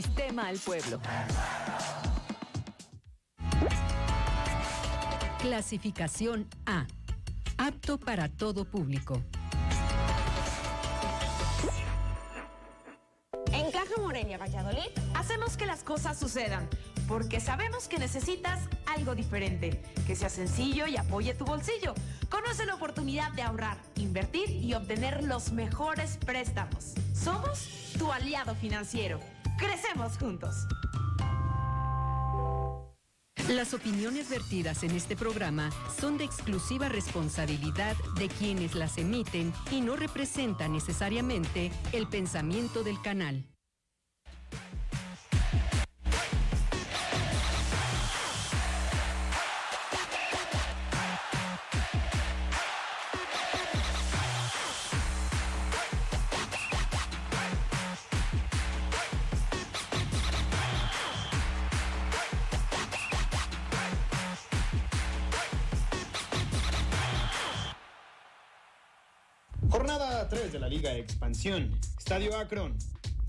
sistema al pueblo. Clasificación A. Apto para todo público. En Caja Morelia Valladolid hacemos que las cosas sucedan, porque sabemos que necesitas algo diferente, que sea sencillo y apoye tu bolsillo. Conoce la oportunidad de ahorrar, invertir y obtener los mejores préstamos. Somos tu aliado financiero. Crecemos juntos. Las opiniones vertidas en este programa son de exclusiva responsabilidad de quienes las emiten y no representan necesariamente el pensamiento del canal. Jornada 3 de la Liga Expansión. Estadio Akron.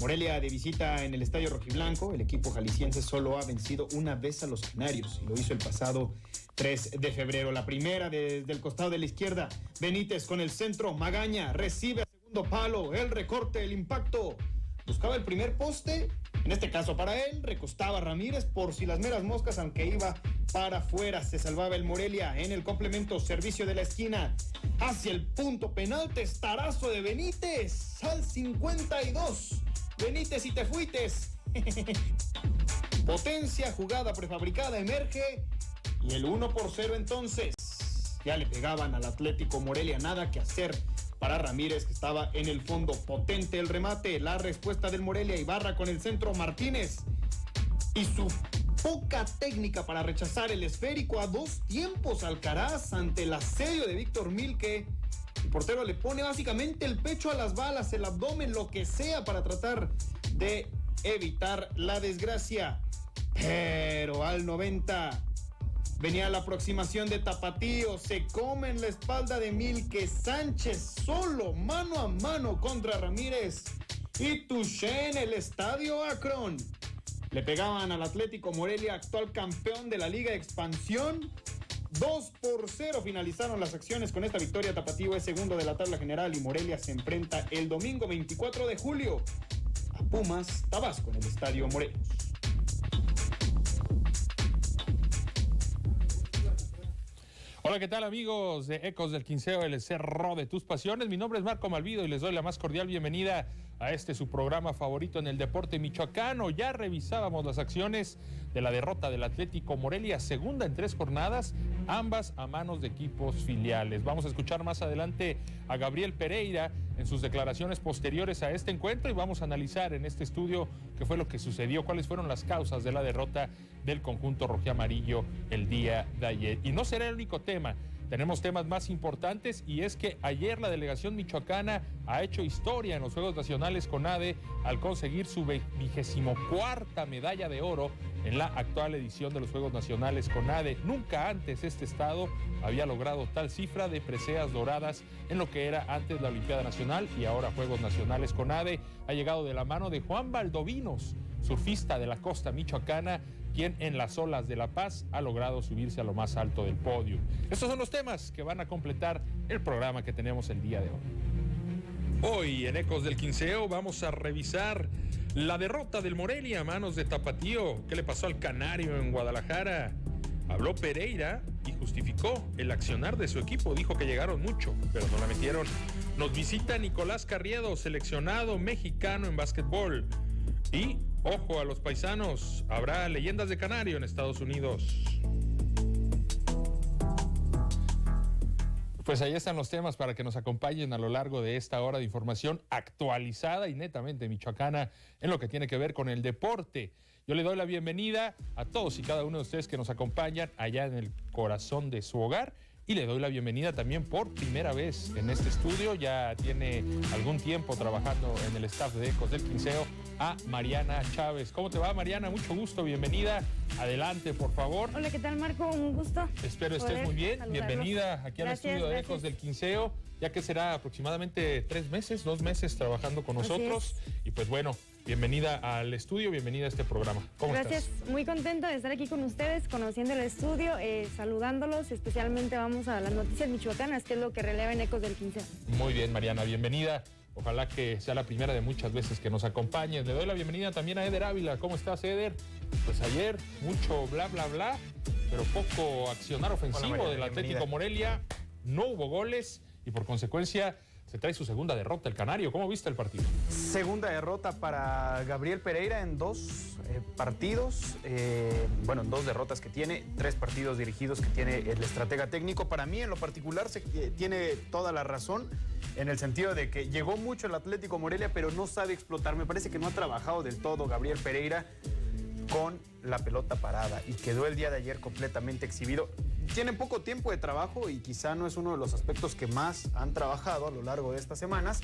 Morelia de visita en el Estadio Rojiblanco. El equipo jalisciense solo ha vencido una vez a los canarios y lo hizo el pasado 3 de febrero. La primera desde el costado de la izquierda. Benítez con el centro. Magaña recibe a segundo palo. El recorte, el impacto. Buscaba el primer poste. En este caso para él, recostaba Ramírez por si las meras moscas, aunque iba para afuera. Se salvaba el Morelia en el complemento, servicio de la esquina hacia el punto penal, testarazo de Benítez al 52. Benítez y te fuites. Potencia, jugada prefabricada, emerge y el 1-0 entonces. Ya le pegaban al Atlético Morelia, nada que hacer para Ramírez, que estaba en el fondo. Potente el remate, la respuesta del Morelia. Ibarra con el centro, Martínez y su poca técnica para rechazar el esférico a dos tiempos. Alcaraz ante el asedio de Víctor Milke. El portero le pone básicamente el pecho a las balas, el abdomen, lo que sea para tratar de evitar la desgracia. Pero al 90 venía la aproximación de Tapatío, se come en la espalda de Milke. Sánchez solo, mano a mano contra Ramírez. Y touché en el Estadio Akron. Le pegaban al Atlético Morelia, actual campeón de la Liga Expansión. 2-0 finalizaron las acciones. Con esta victoria, Tapatío es segundo de la tabla general y Morelia se enfrenta el domingo 24 de julio a Pumas Tabasco en el Estadio Morelos. Hola, ¿qué tal, amigos de Ecos del Quinceo, el cerro de tus pasiones? Mi nombre es Marco Malvido y les doy la más cordial bienvenida a su programa favorito en el deporte michoacano. Ya revisábamos las acciones de la derrota del Atlético Morelia, segunda en 3 jornadas, ambas a manos de equipos filiales. Vamos a escuchar más adelante a Gabriel Pereira en sus declaraciones posteriores a este encuentro y vamos a analizar en este estudio qué fue lo que sucedió, cuáles fueron las causas de la derrota del conjunto rojiamarillo el día de ayer. Y no será el único tema. Tenemos temas más importantes y es que ayer la delegación michoacana ha hecho historia en los Juegos Nacionales CONADE al conseguir su 24ª medalla de oro en la actual edición de los Juegos Nacionales CONADE. Nunca antes este estado había logrado tal cifra de preseas doradas en lo que era antes la Olimpiada Nacional y ahora Juegos Nacionales CONADE. Ha llegado de la mano de Juan Valdovinos, surfista de la costa michoacana, quien en las olas de La Paz ha logrado subirse a lo más alto del podio. Estos son los temas que van a completar el programa que tenemos el día de hoy. Hoy en Ecos del Quinceo vamos a revisar la derrota del Morelia a manos de Tapatío. ¿Qué le pasó al Canario en Guadalajara? Habló Pereira y justificó el accionar de su equipo. Dijo que llegaron mucho, pero no la metieron. Nos visita Nicolás Carriedo, seleccionado mexicano en básquetbol. Y, ojo a los paisanos, habrá leyendas de Canario en Estados Unidos. Pues ahí están los temas para que nos acompañen a lo largo de esta hora de información actualizada y netamente michoacana en lo que tiene que ver con el deporte. Yo le doy la bienvenida a todos y cada uno de ustedes que nos acompañan allá en el corazón de su hogar. Y le doy la bienvenida también por primera vez en este estudio, ya tiene algún tiempo trabajando en el staff de Ecos del Quinceo, a Mariana Chávez. ¿Cómo te va, Mariana? Mucho gusto, bienvenida. Adelante, por favor. Hola, ¿qué tal, Marco? Un gusto. Espero estés muy bien. Saludarlos. Bienvenida aquí al estudio de Ecos del Quinceo, ya que será aproximadamente 2 meses trabajando con nosotros. Y pues bueno, bienvenida al estudio, bienvenida a este programa. ¿Cómo Gracias, estás? muy contenta de estar aquí con ustedes, conociendo el estudio, saludándolos. Especialmente vamos a las noticias michoacanas, que es lo que releva en Ecos del Quinceo. Muy bien, Mariana, bienvenida. Ojalá que sea la primera de muchas veces que nos acompañes. Le doy la bienvenida también a Eder Ávila. ¿Cómo estás, Eder? Pues ayer mucho bla, bla, bla, pero poco accionar ofensivo del Atlético Morelia. No hubo goles y por consecuencia se trae su segunda derrota el Canario. ¿Cómo viste el partido? Segunda derrota para Gabriel Pereira en 2 partidos. En 2 derrotas que tiene, 3 partidos dirigidos que tiene el estratega técnico. Para mí, en lo particular, tiene toda la razón en el sentido de que llegó mucho el Atlético Morelia, pero no sabe explotar. Me parece que no ha trabajado del todo Gabriel Pereira con la pelota parada y quedó el día de ayer completamente exhibido. Tienen poco tiempo de trabajo y quizá no es uno de los aspectos que más han trabajado a lo largo de estas semanas,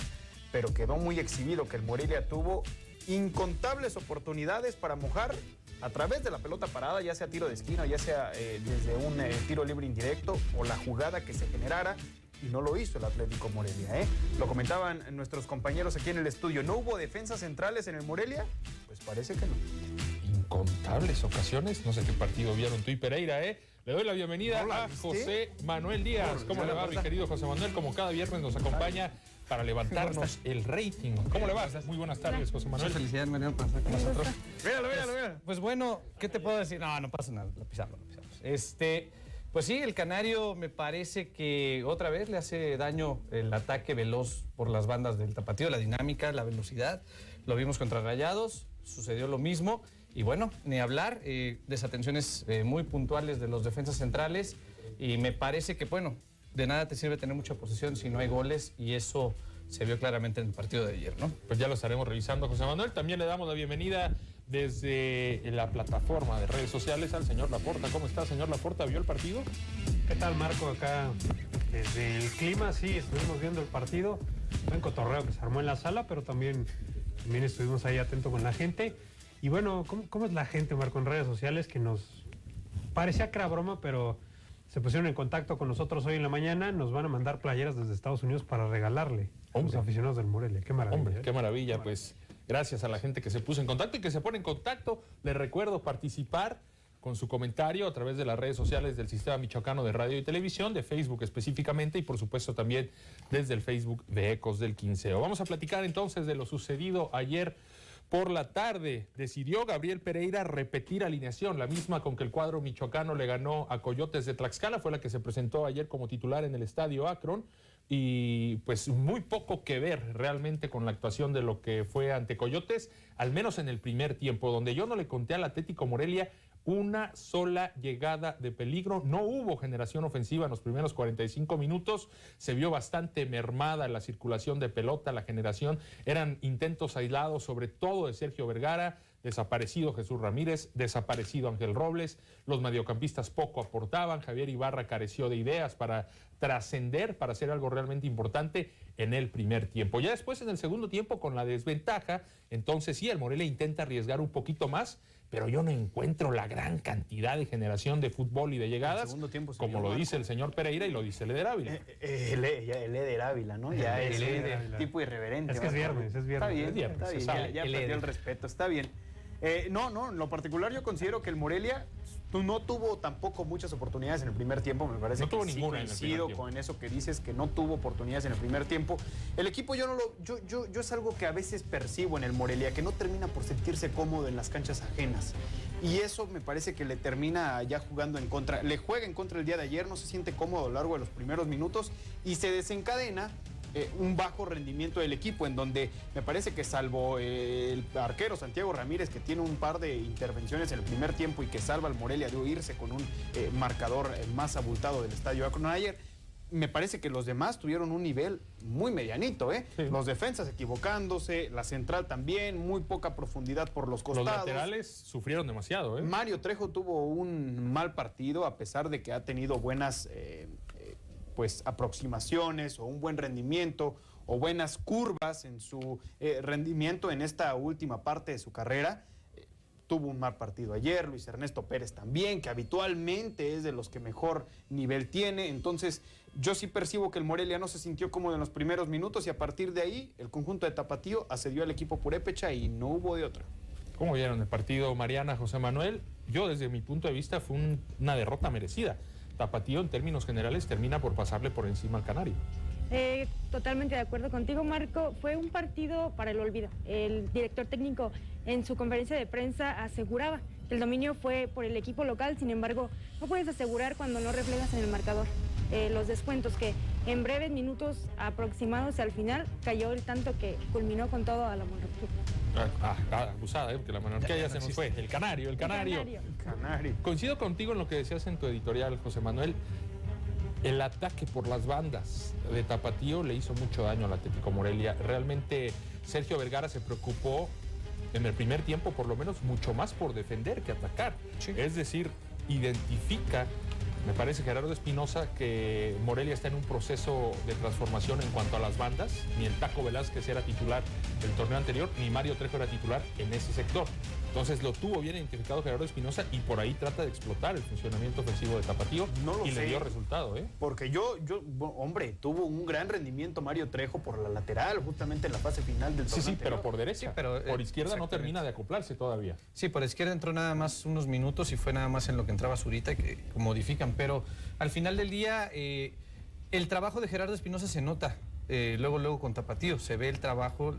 pero quedó muy exhibido, que el Morelia tuvo incontables oportunidades para mojar a través de la pelota parada, ya sea tiro de esquina, ya sea desde un tiro libre indirecto o la jugada que se generara, y no lo hizo el Atlético Morelia, ¿eh? Lo comentaban nuestros compañeros aquí en el estudio. ¿No hubo defensas centrales en el Morelia? Pues parece que no. Incontables ocasiones, no sé qué partido vieron tú y Pereira, ¿eh? Le doy la bienvenida a José Manuel Díaz. ¿Cómo le va, mi querido José Manuel? Como cada viernes nos acompaña para levantarnos el rating. ¿Cómo le va? Muy buenas tardes, José Manuel. Muchas felicidades, Mariano, por estar con nosotros. Míralo. Pues bueno, ¿qué te puedo decir? No pasa nada, lo pisamos. Pues sí, el Canario me parece que otra vez le hace daño el ataque veloz por las bandas del Tapatío, la dinámica, la velocidad. Lo vimos contra Rayados, sucedió lo mismo. Y bueno, ni hablar, desatenciones muy puntuales de los defensas centrales. Y me parece que, bueno, de nada te sirve tener mucha posesión si no hay goles. Y eso se vio claramente en el partido de ayer, ¿no? Pues ya lo estaremos revisando, José Manuel. También le damos la bienvenida desde la plataforma de redes sociales al señor Laporta. ¿Cómo está, señor Laporta? ¿Vio el partido? ¿Qué tal, Marco? Acá desde el clima, sí, estuvimos viendo el partido. Buen cotorreo que se armó en la sala, pero también estuvimos ahí atentos con la gente. Y bueno, ¿cómo es la gente, Marco, en redes sociales? Que nos parecía que era broma, pero se pusieron en contacto con nosotros hoy en la mañana. Nos van a mandar playeras desde Estados Unidos para regalarle a los aficionados del Morelia. Qué maravilla. Hombre, qué maravilla. Pues gracias a la gente que se puso en contacto y que se pone en contacto. Les recuerdo participar con su comentario a través de las redes sociales del Sistema Michoacano de Radio y Televisión, de Facebook específicamente, y por supuesto también desde el Facebook de Ecos del Quinceo. Vamos a platicar entonces de lo sucedido ayer por la tarde. Decidió Gabriel Pereira repetir alineación, la misma con que el cuadro michoacano le ganó a Coyotes de Tlaxcala, fue la que se presentó ayer como titular en el Estadio Akron, y pues muy poco que ver realmente con la actuación de lo que fue ante Coyotes, al menos en el primer tiempo, donde yo no le conté al Atlético Morelia una sola llegada de peligro. No hubo generación ofensiva en los primeros 45 minutos. Se vio bastante mermada la circulación de pelota, la generación. Eran intentos aislados, sobre todo de Sergio Vergara, desaparecido Jesús Ramírez, desaparecido Ángel Robles. Los mediocampistas poco aportaban. Javier Ibarra careció de ideas para trascender, para hacer algo realmente importante en el primer tiempo. Ya después, en el segundo tiempo, con la desventaja, entonces sí, el Morelia intenta arriesgar un poquito más, pero yo no encuentro la gran cantidad de generación de fútbol y de llegadas, como lo dice el señor Pereira y lo dice el Eder Ávila. El Eder Ávila, ¿no? Ya es un tipo irreverente. Es que es viernes. Está bien, es viernes, está bien. Ya perdió el respeto, está bien. No, en lo particular yo considero que el Morelia no tuvo tampoco muchas oportunidades en el primer tiempo, me parece. No tuvo que ninguna sí en el primer coincido tiempo. con eso que dices, que no tuvo oportunidades en el primer tiempo. El equipo yo es algo que a veces percibo en el Morelia, que no termina por sentirse cómodo en las canchas ajenas. Y eso me parece que le termina ya jugando en contra. Le juega en contra el día de ayer, no se siente cómodo a lo largo de los primeros minutos y se desencadena un bajo rendimiento del equipo, en donde me parece que salvo el arquero Santiago Ramírez, que tiene un par de intervenciones en el primer tiempo y que salva al Morelia de irse con un marcador más abultado del Estadio Akron ayer, me parece que los demás tuvieron un nivel muy medianito, ¿eh? Sí. Los defensas equivocándose, la central también, muy poca profundidad por los costados. Los laterales sufrieron demasiado, ¿eh? Mario Trejo tuvo un mal partido, a pesar de que ha tenido buenas aproximaciones o un buen rendimiento o buenas curvas en su rendimiento en esta última parte de su carrera. tuvo un mal partido ayer, Luis Ernesto Pérez también, que habitualmente es de los que mejor nivel tiene. Entonces, yo sí percibo que el Morelia no se sintió cómodo en los primeros minutos y a partir de ahí, el conjunto de Tapatío asedió al equipo purépecha y no hubo de otra. ¿Cómo vieron el partido, Mariana, José Manuel? Yo, desde mi punto de vista, fue una derrota merecida. Tapatío, en términos generales, termina por pasarle por encima al Canario. Totalmente de acuerdo contigo, Marco. Fue un partido para el olvido. El director técnico en su conferencia de prensa aseguraba que el dominio fue por el equipo local, sin embargo, no puedes asegurar cuando no reflejas en el marcador. Los descuentos que en breves minutos aproximados al final cayó el tanto que culminó con todo a la monarquía. Abusada, porque la monarquía ya se nos fue. El Canario. Coincido contigo en lo que decías en tu editorial, José Manuel. El ataque por las bandas de Tapatío le hizo mucho daño al Atlético Morelia. Realmente Sergio Vergara se preocupó en el primer tiempo, por lo menos, mucho más por defender que atacar. Sí. Es decir, identifica, me parece, Gerardo Espinosa, que Morelia está en un proceso de transformación en cuanto a las bandas. Ni el Taco Velázquez era titular del torneo anterior, ni Mario Trejo era titular en ese sector. Entonces lo tuvo bien identificado Gerardo Espinosa y por ahí trata de explotar el funcionamiento ofensivo de Tapatío y le dio resultado, ¿eh? Porque hombre, tuvo un gran rendimiento Mario Trejo por la lateral, justamente en la fase final del torneo. Sí, pero por derecha. Sí, pero, por izquierda no termina de acoplarse todavía. Sí, por izquierda entró nada más unos minutos y fue nada más en lo que entraba Zurita que modifican. Pero al final del día, el trabajo de Gerardo Espinosa se nota. Luego con Tapatío se ve el trabajo,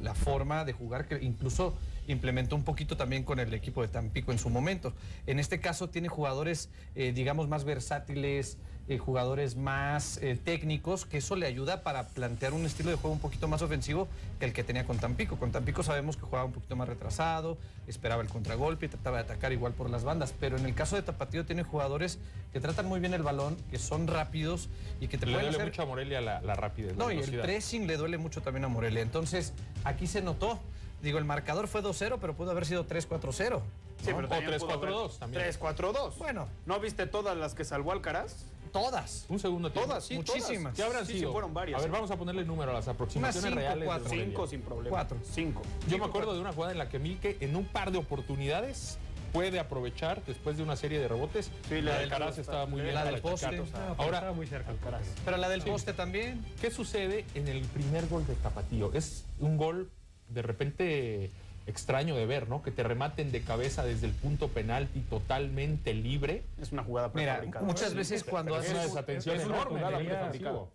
la forma de jugar que incluso implementó un poquito también con el equipo de Tampico en su momento. En este caso tiene jugadores, digamos, más versátiles, jugadores más técnicos, que eso le ayuda para plantear un estilo de juego un poquito más ofensivo que el que tenía con Tampico. Con Tampico sabemos que jugaba un poquito más retrasado, esperaba el contragolpe y trataba de atacar igual por las bandas, pero en el caso de Tapatío tiene jugadores que tratan muy bien el balón, que son rápidos y que te pueden duele mucho a Morelia la rapidez. No, y el pressing le duele mucho también a Morelia. Entonces, aquí se notó. Digo, el marcador fue 2-0, pero pudo haber sido 3-4-0. Sí, ¿no? pero o 3-4-2 también. 3-4-2. Bueno. ¿No viste todas las que salvó Alcaraz? Todas. Un segundo tiempo. Todas, sí, muchísimas. ¿Qué habrán sido? Sí, fueron varias. A ver, vamos a ponerle número a las aproximaciones reales. 4. 5 sin problema. 4. 5. Yo me acuerdo de una jugada en la que Milke, en un par de oportunidades, puede aprovechar después de una serie de rebotes. Sí, la del Alcaraz estaba muy bien. La del poste. Ahora, estaba muy cerca Alcaraz. Pero la del poste también. ¿Qué sucede en el primer gol de Tapatío? Es un gol de repente extraño de ver, ¿no? Que te rematen de cabeza desde el punto penalti totalmente libre. Es una jugada prefabricada. Mira, muchas veces cuando haces una desatención enorme.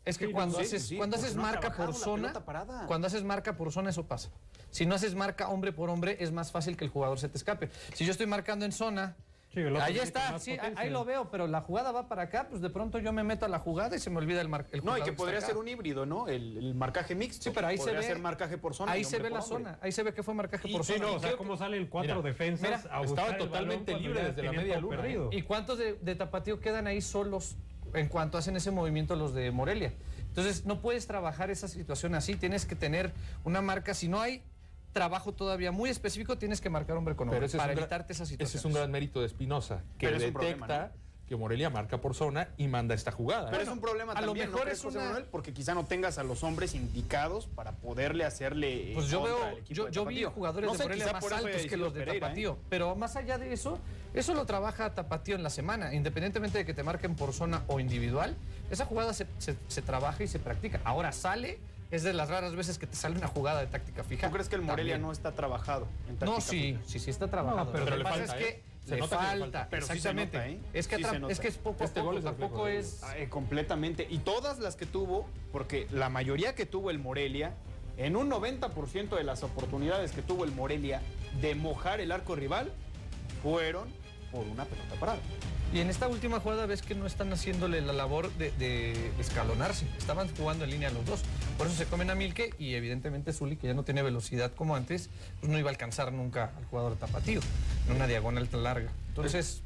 Es que cuando haces marca por zona, cuando haces marca por zona, eso pasa. Si no haces marca hombre por hombre, es más fácil que el jugador se te escape. Si yo estoy marcando en zona, ahí está, sí, ahí lo veo, pero la jugada va para acá, pues de pronto yo me meto a la jugada y se me olvida el jugador. No, y que podría ser un híbrido, ¿no? El marcaje mixto. Sí, pero ahí podría se ve. ser marcaje por zona. Ahí se ve la zona, ahí se ve que fue marcaje por zona. No, o sea, cómo salen 4 defensas a buscar estaba totalmente libre desde la media luna. ¿Y cuántos de Tapatío quedan ahí solos en cuanto hacen ese movimiento los de Morelia? Entonces, no puedes trabajar esa situación así, tienes que tener una marca, si no hay trabajo todavía muy específico, tienes que marcar hombre con hombre para evitarte esa situación. Ese es un gran mérito de Espinosa, que detecta que Morelia marca por zona y manda esta jugada. Pero es un problema también, a lo mejor es José Manuel, porque quizá no tengas a los hombres indicados para poderle hacerle pues yo vi jugadores de Morelia más altos que los de Tapatío, pero más allá de eso lo trabaja Tapatío en la semana, independientemente de que te marquen por zona o individual, esa jugada se trabaja y se practica. Ahora sale. Es de las raras veces que te sale una jugada de táctica fija. ¿Tú crees que el Morelia no está trabajado en táctica fija? Sí está trabajado. No, pero le lo que pasa falta, es que le falta. Pero exactamente. Sí se nota, Es que es poco a poco, tampoco es... completamente. Y todas las que tuvo, porque la mayoría que tuvo el Morelia, en un 90% de las oportunidades que tuvo el Morelia de mojar el arco rival, fueron por una pelota parada. Y en esta última jugada ves que no están haciéndole la labor de escalonarse. Estaban jugando en línea los dos. Por eso se comen a Milke y evidentemente Zuli, que ya no tiene velocidad como antes, pues no iba a alcanzar nunca al jugador Tapatío en una diagonal tan larga. Entonces,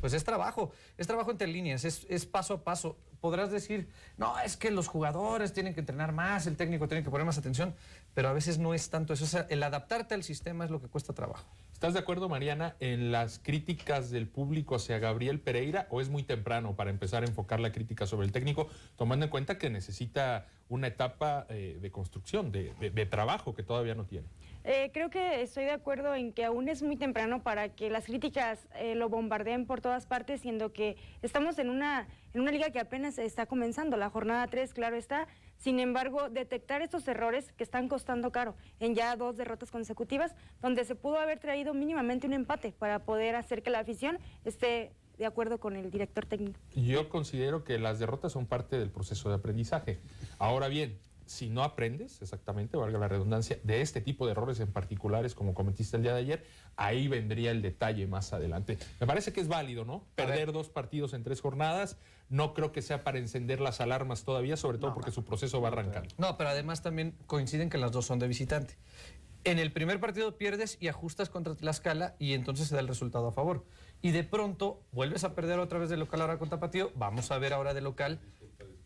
pues es trabajo entre líneas, es paso a paso. Podrás decir, no, es que los jugadores tienen que entrenar más, el técnico tiene que poner más atención, pero a veces no es tanto eso. O sea, el adaptarte al sistema es lo que cuesta trabajo. ¿Estás de acuerdo, Mariana, en las críticas del público hacia Gabriel Pereira o es muy temprano para empezar a enfocar la crítica sobre el técnico, tomando en cuenta que necesita una etapa de construcción, de trabajo que todavía no tiene? Creo que estoy de acuerdo en que aún es muy temprano para que las críticas lo bombardeen por todas partes, siendo que estamos en una liga que apenas está comenzando, la jornada 3, claro está. Sin embargo, detectar estos errores que están costando caro en ya 2 derrotas consecutivas, donde se pudo haber traído mínimamente un empate para poder hacer que la afición esté de acuerdo con el director técnico. Yo considero que las derrotas son parte del proceso de aprendizaje. Ahora bien, si no aprendes, exactamente, valga la redundancia, de este tipo de errores en particulares, como cometiste el día de ayer, ahí vendría el detalle más adelante. Me parece que es válido, ¿no? Perder 2 partidos en 3 jornadas, no creo que sea para encender las alarmas todavía, sobre todo porque su proceso va arrancando. No, pero además también coinciden que las dos son de visitante. En el primer partido pierdes y ajustas contra Tlaxcala y entonces se da el resultado a favor. Y de pronto vuelves a perder otra vez de local ahora con Tapatío. Vamos a ver ahora de local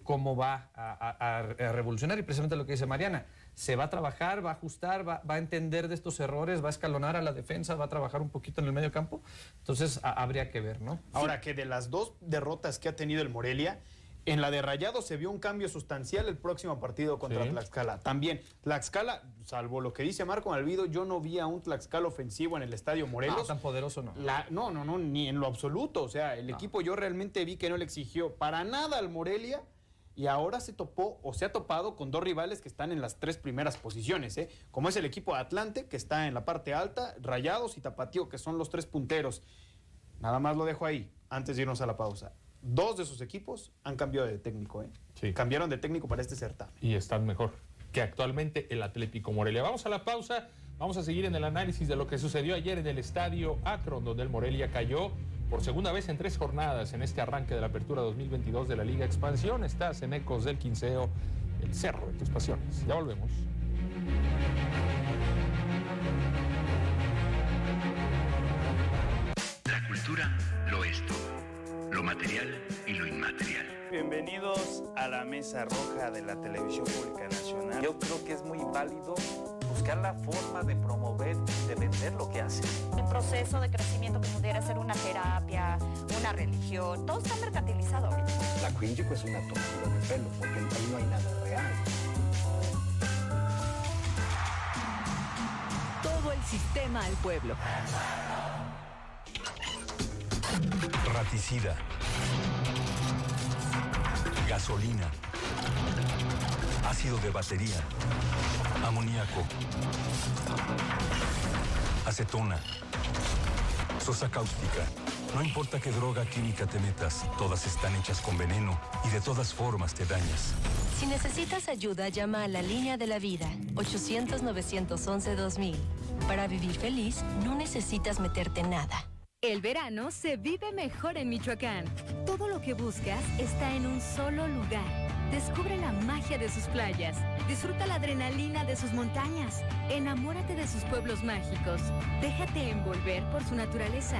cómo va a revolucionar, y precisamente lo que dice Mariana, se va a trabajar, va a ajustar, va a entender de estos errores, va a escalonar a la defensa, va a trabajar un poquito en el medio campo, entonces habría que ver, ¿no? Ahora, que de las 2 derrotas que ha tenido el Morelia, en la de Rayados se vio un cambio sustancial el próximo partido contra Tlaxcala. También, Tlaxcala, salvo lo que dice Marco Malvido, yo no vi a un Tlaxcala ofensivo en el Estadio Morelos. No, tan poderoso no. No, ni en lo absoluto. O sea, el equipo yo realmente vi que no le exigió para nada al Morelia. Y ahora se topó o se ha topado con 2 rivales que están en las 3 primeras posiciones, como es el equipo de Atlante, que está en la parte alta, Rayados y Tapatío, que son los 3 punteros. Nada más lo dejo ahí, antes de irnos a la pausa. 2 de sus equipos han cambiado de técnico, Sí. Cambiaron de técnico para este certamen. Y están mejor que actualmente el Atlético Morelia. Vamos a la pausa, vamos a seguir en el análisis de lo que sucedió ayer en el Estadio Akron, donde el Morelia cayó por segunda vez en 3 jornadas en este arranque de la apertura 2022 de la Liga Expansión. Estás en Ecos del Quinceo, el cerro de tus pasiones. Ya volvemos. La cultura lo es todo, lo material y lo inmaterial. Bienvenidos a la Mesa Roja de la Televisión Pública Nacional. Yo creo que es muy válido buscar la forma de promover, de vender lo que hace. El proceso de crecimiento que pudiera ser una terapia, una religión, todo está mercantilizado ahorita. La Quinjico es una tortura de pelo, porque ahí no hay nada real. Todo el sistema al pueblo. Raticida. Gasolina. Ácido de batería. Amoníaco. Acetona. Sosa cáustica. No importa qué droga química te metas, todas están hechas con veneno y de todas formas te dañas. Si necesitas ayuda, llama a la Línea de la Vida, 800-911-2000. Para vivir feliz, no necesitas meterte en nada. El verano se vive mejor en Michoacán. Todo lo que buscas está en un solo lugar. Descubre la magia de sus playas. Disfruta la adrenalina de sus montañas. Enamórate de sus pueblos mágicos. Déjate envolver por su naturaleza.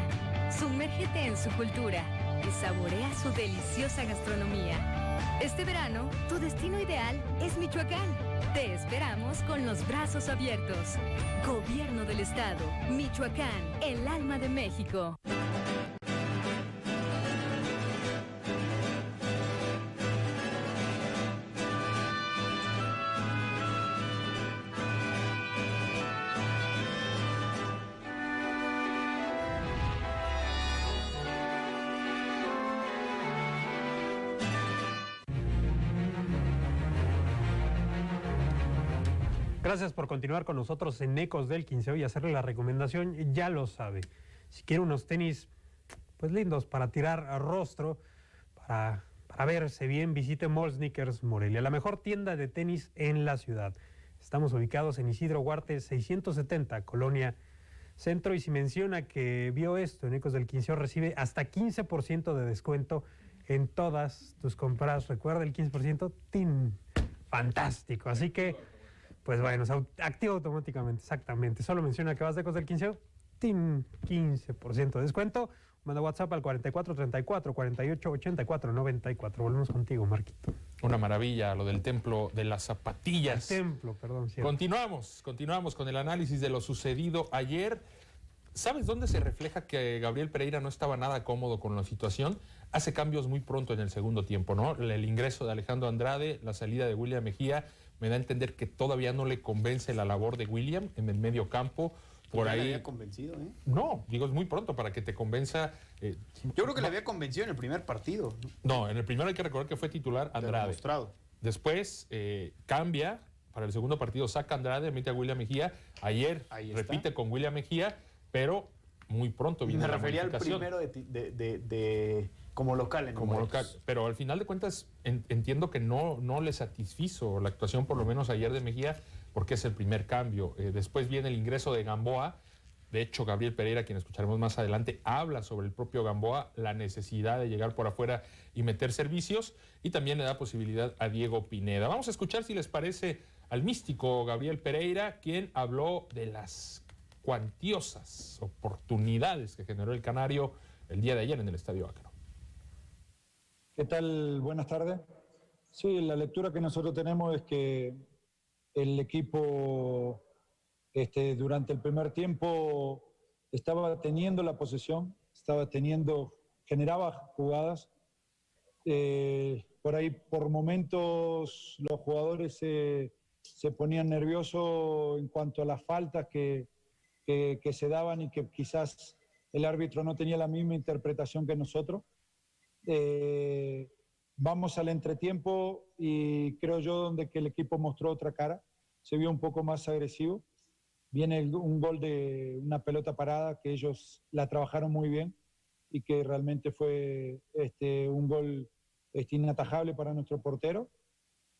Sumérgete en su cultura y saborea su deliciosa gastronomía. Este verano, tu destino ideal es Michoacán. Te esperamos con los brazos abiertos. Gobierno del Estado, Michoacán, el alma de México. Gracias por continuar con nosotros en Ecos del Quinceo y hacerle la recomendación, ya lo sabe. Si quiere unos tenis pues lindos para tirar a rostro, para verse bien, visite Mall Sneakers Morelia, la mejor tienda de tenis en la ciudad. Estamos ubicados en Isidro Huarte 670, Colonia Centro, y si menciona que vio esto en Ecos del Quinceo, recibe hasta 15% de descuento en todas tus compras. Recuerda, el 15%, ¡tin! Fantástico. Así que pues bueno, se activa automáticamente, exactamente. Solo menciona que vas de Ecos del Quinceo, ¡tin! 15% de descuento. Manda WhatsApp al 44 34 48 84 94. Volvemos contigo, Marquito. Una maravilla lo del templo de las zapatillas. El templo, perdón. Cierto. Continuamos con el análisis de lo sucedido ayer. ¿Sabes dónde se refleja que Gabriel Pereira no estaba nada cómodo con la situación? Hace cambios muy pronto en el segundo tiempo, ¿no? El ingreso de Alejandro Andrade, la salida de William Mejía, me da a entender que todavía no le convence la labor de William en el medio campo. Por ya ahí. le había convencido, ¿eh? No, digo, es muy pronto para que te convenza. Yo creo que le había convencido en el primer partido. No, en el primero hay que recordar que fue titular Andrade. Después cambia, para el segundo partido saca Andrade, mete a William Mejía. Ayer repite con William Mejía, pero muy pronto viene la modificación. Me refería al primero como local. Como local, pero al final de cuentas entiendo que no le satisfizo la actuación, por lo menos ayer, de Mejía, porque es el primer cambio. Después viene el ingreso de Gamboa. De hecho, Gabriel Pereira, quien escucharemos más adelante, habla sobre el propio Gamboa, la necesidad de llegar por afuera y meter servicios, y también le da posibilidad a Diego Pineda. Vamos a escuchar, si les parece, al místico Gabriel Pereira, quien habló de las cuantiosas oportunidades que generó el Canario el día de ayer en el Estadio Ácaro. ¿Qué tal? Buenas tardes. Sí, la lectura que nosotros tenemos es que el equipo durante el primer tiempo estaba teniendo la posesión, generaba jugadas. Por ahí, por momentos, los jugadores se ponían nerviosos en cuanto a las faltas que se daban y que quizás el árbitro no tenía la misma interpretación que nosotros. Vamos al entretiempo y creo yo donde que el equipo mostró otra cara, se vio un poco más agresivo. Viene un gol de una pelota parada que ellos la trabajaron muy bien y que realmente fue un gol inatajable para nuestro portero.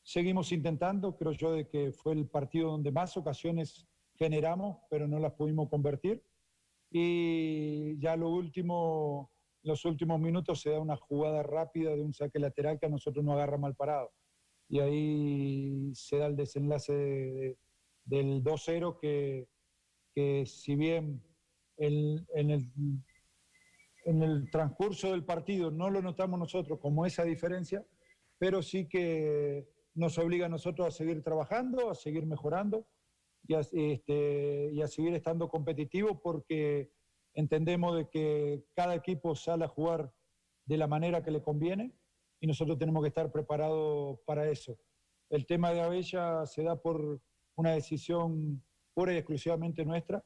Seguimos intentando, creo yo de que fue el partido donde más ocasiones generamos, pero no las pudimos convertir. Y ya los últimos minutos se da una jugada rápida de un saque lateral que a nosotros nos agarra mal parado. Y ahí se da el desenlace del 2-0 que si bien en el transcurso del partido no lo notamos nosotros como esa diferencia, pero sí que nos obliga a nosotros a seguir trabajando, a seguir mejorando y a seguir estando competitivos, porque entendemos de que cada equipo sale a jugar de la manera que le conviene y nosotros tenemos que estar preparados para eso. El tema de Abella se da por una decisión pura y exclusivamente nuestra.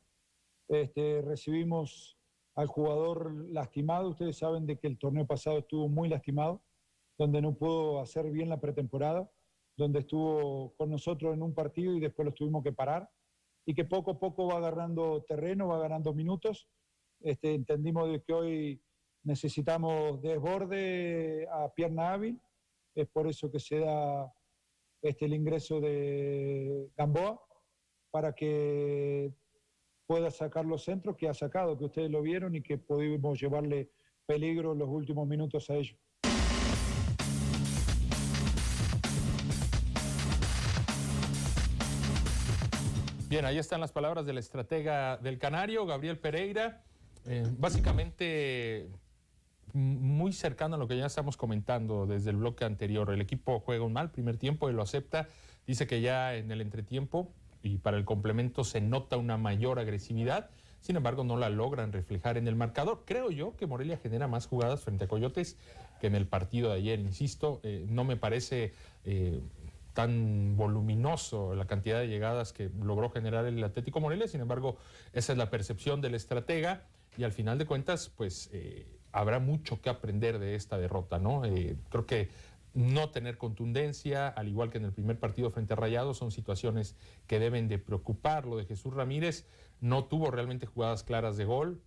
Recibimos al jugador lastimado. Ustedes saben de que el torneo pasado estuvo muy lastimado, donde no pudo hacer bien la pretemporada, donde estuvo con nosotros en un partido y después lo tuvimos que parar, y que poco a poco va agarrando terreno, va ganando minutos. Entendimos de que hoy necesitamos desborde a pierna hábil, es por eso que se da el ingreso de Gamboa, para que pueda sacar los centros que ha sacado, que ustedes lo vieron y que pudimos llevarle peligro en los últimos minutos a ellos. Bien, ahí están las palabras del estratega del Canario, Gabriel Pereira. Básicamente muy cercano a lo que ya estamos comentando desde el bloque anterior. El equipo juega un mal primer tiempo y lo acepta. Dice que ya en el entretiempo y para el complemento se nota una mayor agresividad. Sin embargo, no la logran reflejar en el marcador. Creo yo que Morelia genera más jugadas frente a Coyotes que en el partido de ayer. Insisto, no me parece tan voluminoso la cantidad de llegadas que logró generar el Atlético Morelia. Sin embargo, esa es la percepción del estratega y al final de cuentas, pues habrá mucho que aprender de esta derrota, ¿no? Creo que no tener contundencia, al igual que en el primer partido frente a Rayados, son situaciones que deben de preocupar. Lo de Jesús Ramírez, no tuvo realmente jugadas claras de gol.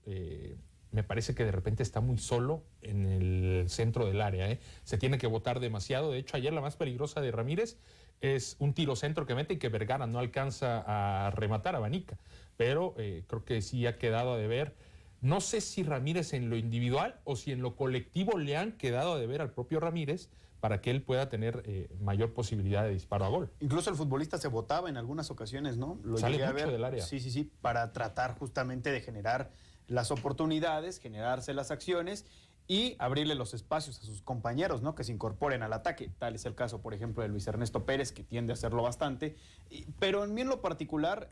Me parece que de repente está muy solo en el centro del área, Se tiene que botar demasiado. De hecho, ayer la más peligrosa de Ramírez es un tiro centro que mete y que Vergara no alcanza a rematar, abanica. Pero creo que sí ha quedado a deber. No sé si Ramírez en lo individual o si en lo colectivo le han quedado a deber al propio Ramírez para que él pueda tener mayor posibilidad de disparo a gol. Incluso el futbolista se botaba en algunas ocasiones, ¿no? Lo sale llegué mucho a ver. del área. Sí, para tratar justamente de generar las oportunidades, generarse las acciones y abrirle los espacios a sus compañeros, ¿no? Que se incorporen al ataque. Tal es el caso, por ejemplo, de Luis Ernesto Pérez, que tiende a hacerlo bastante. Pero en mí en lo particular,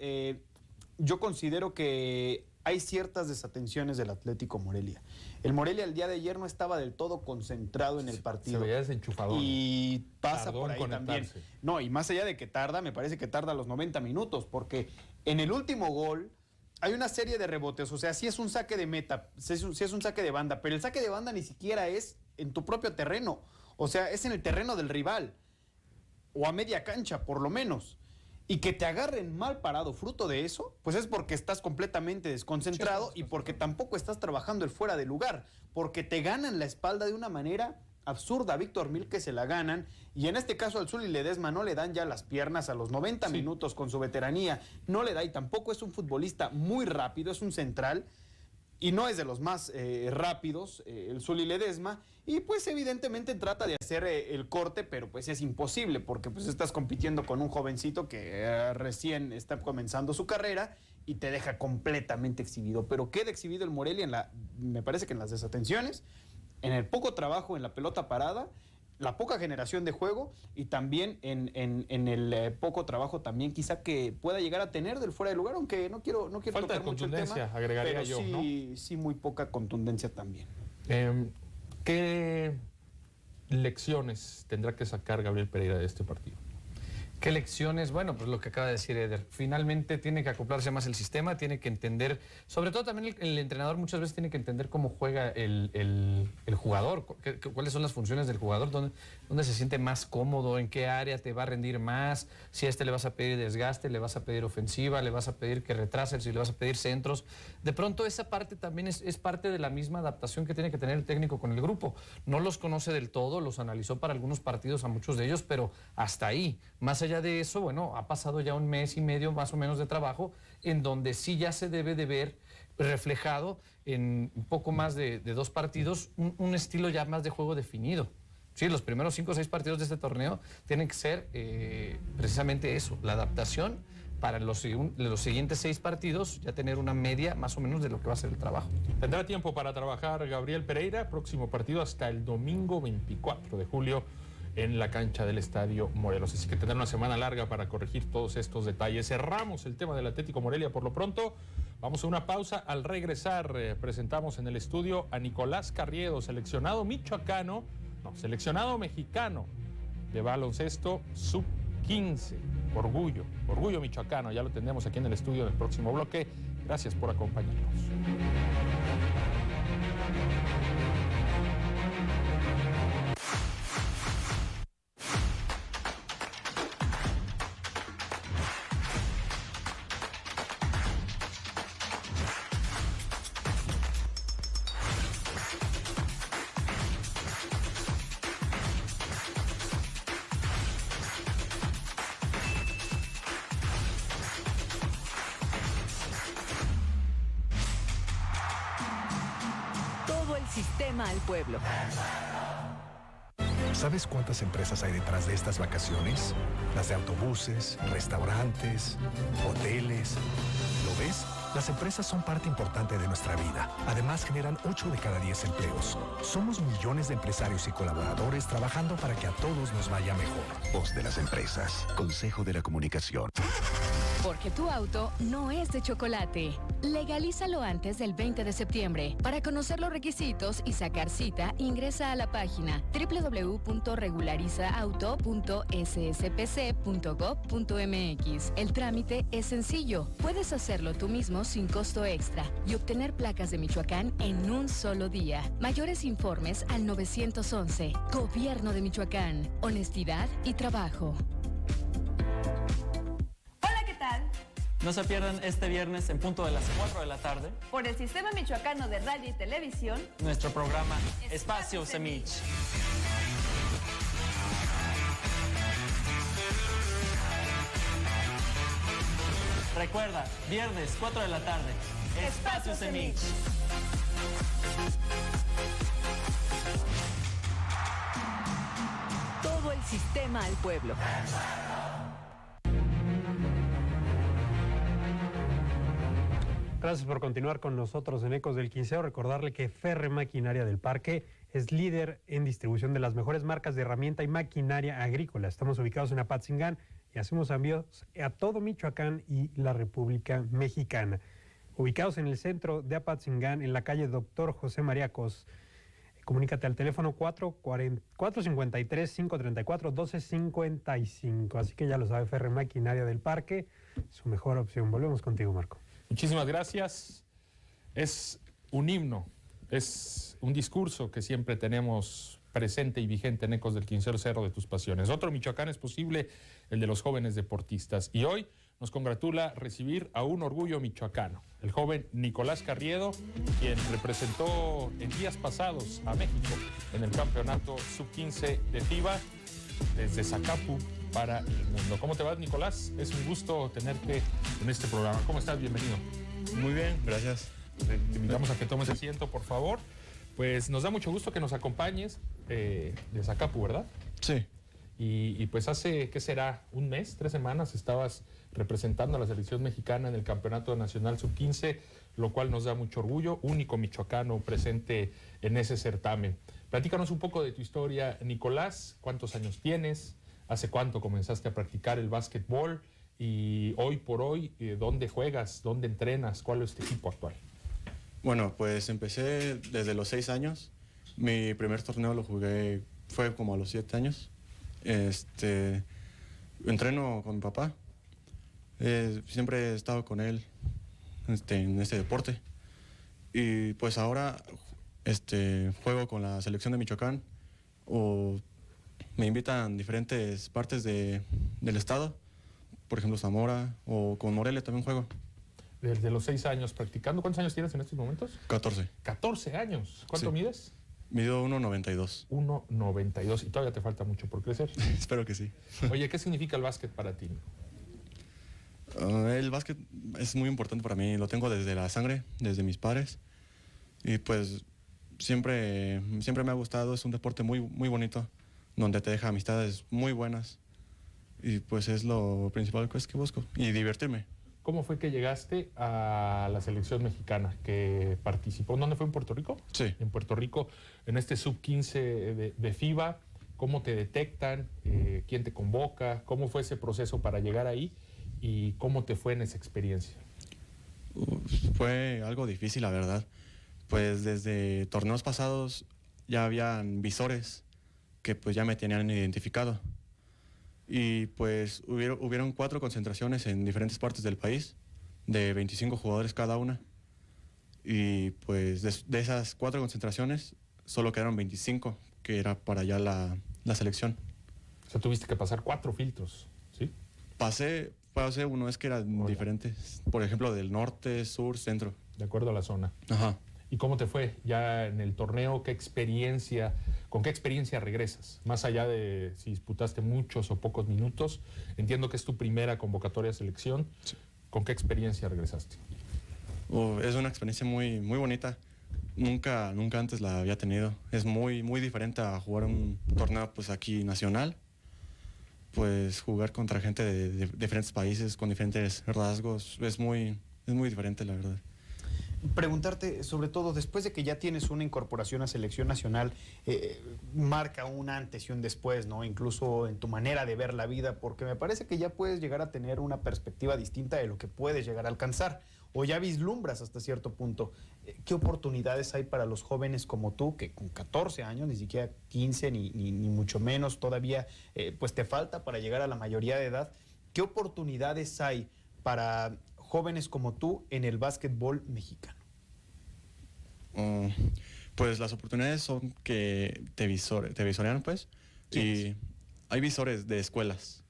yo considero que hay ciertas desatenciones del Atlético Morelia. El Morelia el día de ayer no estaba del todo concentrado en el partido. Se veía desenchufador. Y pasa Tardó por en ahí también. conectarse. No, y más allá de que tarda, me parece que tarda los 90 minutos, porque en el último gol hay una serie de rebotes. O sea, sí es un saque de meta, sí es un saque de banda, pero el saque de banda ni siquiera es en tu propio terreno. O sea, es en el terreno del rival. O a media cancha, por lo menos. Y que te agarren mal parado fruto de eso, pues es porque estás completamente desconcentrado y porque tampoco estás trabajando el fuera de lugar, porque te ganan la espalda de una manera absurda. A Víctor Milke se la ganan, y en este caso al Zuli Ledesma no le dan ya las piernas a los 90 minutos con su veteranía, no le da, y tampoco es un futbolista muy rápido, es un central, y no es de los más rápidos, el Zuli Ledesma, y pues evidentemente trata de hacer el corte, pero pues es imposible, porque pues estás compitiendo con un jovencito que recién está comenzando su carrera y te deja completamente exhibido. Pero queda exhibido el Morelia, me parece que en las desatenciones, en el poco trabajo en la pelota parada, la poca generación de juego, y también en el poco trabajo también quizá que pueda llegar a tener del fuera de lugar, aunque no quiero falta tocar de mucho el contundencia, tema, agregaría pero yo, sí, ¿no? sí, muy poca contundencia también. ¿Qué lecciones tendrá que sacar Gabriel Pereira de este partido? ¿Qué lecciones? Bueno, pues lo que acaba de decir Eder. Finalmente tiene que acoplarse más el sistema, tiene que entender, sobre todo también el entrenador muchas veces tiene que entender cómo juega el jugador, cuáles son las funciones del jugador, dónde se siente más cómodo, en qué área te va a rendir más, si a este le vas a pedir desgaste, le vas a pedir ofensiva, le vas a pedir que retrase, si le vas a pedir centros. De pronto esa parte también es parte de la misma adaptación que tiene que tener el técnico con el grupo. No los conoce del todo, los analizó para algunos partidos a muchos de ellos, pero hasta ahí. Más allá de eso, bueno, ha pasado ya un mes y medio más o menos de trabajo en donde sí ya se debe de ver reflejado en un poco más de 2 partidos un estilo ya más de juego definido. Sí, los primeros 5 o 6 partidos de este torneo tienen que ser precisamente eso, la adaptación para los siguientes 6 partidos, ya tener una media más o menos de lo que va a ser el trabajo. Tendrá tiempo para trabajar Gabriel Pereira, próximo partido hasta el domingo 24 de julio en la cancha del Estadio Morelos. Así que tendrá una semana larga para corregir todos estos detalles. Cerramos el tema del Atlético Morelia por lo pronto. Vamos a una pausa. Al regresar presentamos en el estudio a Nicolás Carriedo, seleccionado mexicano de baloncesto sub-15. Orgullo michoacano. Ya lo tendremos aquí en el estudio en el próximo bloque. Gracias por acompañarnos. Sistema al pueblo. ¿Sabes cuántas empresas hay detrás de estas vacaciones? Las de autobuses, restaurantes, hoteles. ¿Lo ves? Las empresas son parte importante de nuestra vida. Además, generan 8 de cada 10 empleos. Somos millones de empresarios y colaboradores trabajando para que a todos nos vaya mejor. Voz de las empresas. Consejo de la Comunicación. Porque tu auto no es de chocolate. Legalízalo antes del 20 de septiembre. Para conocer los requisitos y sacar cita, ingresa a la página www.regularizauto.sspc.gov.mx. El trámite es sencillo. Puedes hacerlo tú mismo sin costo extra y obtener placas de Michoacán en un solo día. Mayores informes al 911. Gobierno de Michoacán. Honestidad y trabajo. No se pierdan este viernes en punto de las 4 de la tarde por el Sistema Michoacano de Radio y Televisión nuestro programa Espacio Semich. Recuerda, viernes 4 de la tarde, Espacio Semich. Todo el sistema al pueblo. Gracias por continuar con nosotros en Ecos del Quinceo. Recordarle que Ferre Maquinaria del Parque es líder en distribución de las mejores marcas de herramienta y maquinaria agrícola. Estamos ubicados en Apatzingán y hacemos envíos a todo Michoacán y la República Mexicana. ubicados en el centro de Apatzingán, en la calle Doctor José María Cos. Comunícate al teléfono 453-534-1255. Así que ya lo sabe, Ferre Maquinaria del Parque, su mejor opción. Volvemos contigo, Marco. Muchísimas gracias. Es un himno, es un discurso que siempre tenemos presente y vigente en Ecos del Quinceo, Cerro de tus Pasiones. Otro Michoacán es posible, el de los jóvenes deportistas. Y hoy nos congratula recibir a un orgullo michoacano, el joven Nicolás Carriedo, quien representó en días pasados a México en el campeonato sub-15 de FIBA desde Zacapu para el mundo. ¿Cómo te vas, Nicolás? Es un gusto tenerte en este programa. ¿Cómo estás? Bienvenido. Muy bien, gracias. Te invitamos a que tomes asiento, por favor. Pues nos da mucho gusto que nos acompañes de Zacapu, ¿verdad? Sí. Y pues hace, ¿qué será? ¿Un mes? 3 semanas estabas representando a la selección mexicana en el Campeonato Nacional Sub-15, lo cual nos da mucho orgullo, único michoacano presente en ese certamen. Platícanos un poco de tu historia, Nicolás. ¿Cuántos años tienes? ¿Hace cuánto comenzaste a practicar el básquetbol? Y hoy por hoy, ¿dónde juegas? ¿Dónde entrenas? ¿Cuál es tu equipo actual? Bueno, pues empecé desde los 6 años. Mi primer torneo lo jugué, fue como a los 7 años. Entreno con mi papá. Siempre he estado con él en este deporte. Y pues ahora juego con la selección de Michoacán, o me invitan a diferentes partes del estado, por ejemplo Zamora, o con Morelia también juego. Desde los 6 años practicando. ¿Cuántos años tienes en estos momentos? 14. 14 años. ¿Cuánto mides? Mido 1.92. 1.92. Y todavía te falta mucho por crecer. Espero que sí. Oye, ¿qué significa el básquet para ti? El básquet es muy importante para mí. Lo tengo desde la sangre, desde mis padres. Y pues siempre me ha gustado. Es un deporte muy, muy bonito, donde te deja amistades muy buenas. Y pues es lo principal que busco. Y divertirme. ¿Cómo fue que llegaste a la selección mexicana que participó? ¿Dónde fue? ¿En Puerto Rico? Sí. En Puerto Rico, en este sub-15 de FIBA. ¿Cómo te detectan? ¿Quién te convoca? ¿Cómo fue ese proceso para llegar ahí? ¿Y cómo te fue en esa experiencia? Fue algo difícil, la verdad. Pues desde torneos pasados ya habían visores que pues ya me tenían identificado. Y pues hubieron 4 concentraciones en diferentes partes del país, de 25 jugadores cada una. Y pues de esas 4 concentraciones solo quedaron 25, que era para ya la selección. O sea, tuviste que pasar 4 filtros, ¿sí? Pasé uno, es que eran diferentes. Por ejemplo, del norte, sur, centro. De acuerdo a la zona. Ajá. ¿Y cómo te fue ya en el torneo? ¿Con qué experiencia regresas? Más allá de si disputaste muchos o pocos minutos, entiendo que es tu primera convocatoria de selección. Sí. ¿Con qué experiencia regresaste? Es una experiencia muy, muy bonita. Nunca antes la había tenido. Es muy, muy diferente a jugar un torneo pues aquí nacional. Pues jugar contra gente de diferentes países, con diferentes rasgos, es muy diferente, la verdad. Preguntarte, sobre todo, después de que ya tienes una incorporación a selección nacional, marca un antes y un después, ¿no? Incluso en tu manera de ver la vida, porque me parece que ya puedes llegar a tener una perspectiva distinta de lo que puedes llegar a alcanzar, o ya vislumbras hasta cierto punto. ¿Qué oportunidades hay para los jóvenes como tú, que con 14 años, ni siquiera 15, ni mucho menos todavía, pues te falta para llegar a la mayoría de edad? ¿Qué oportunidades hay para jóvenes como tú en el básquetbol mexicano? Pues las oportunidades son que te visorean, pues. Y hay visores de escuelas.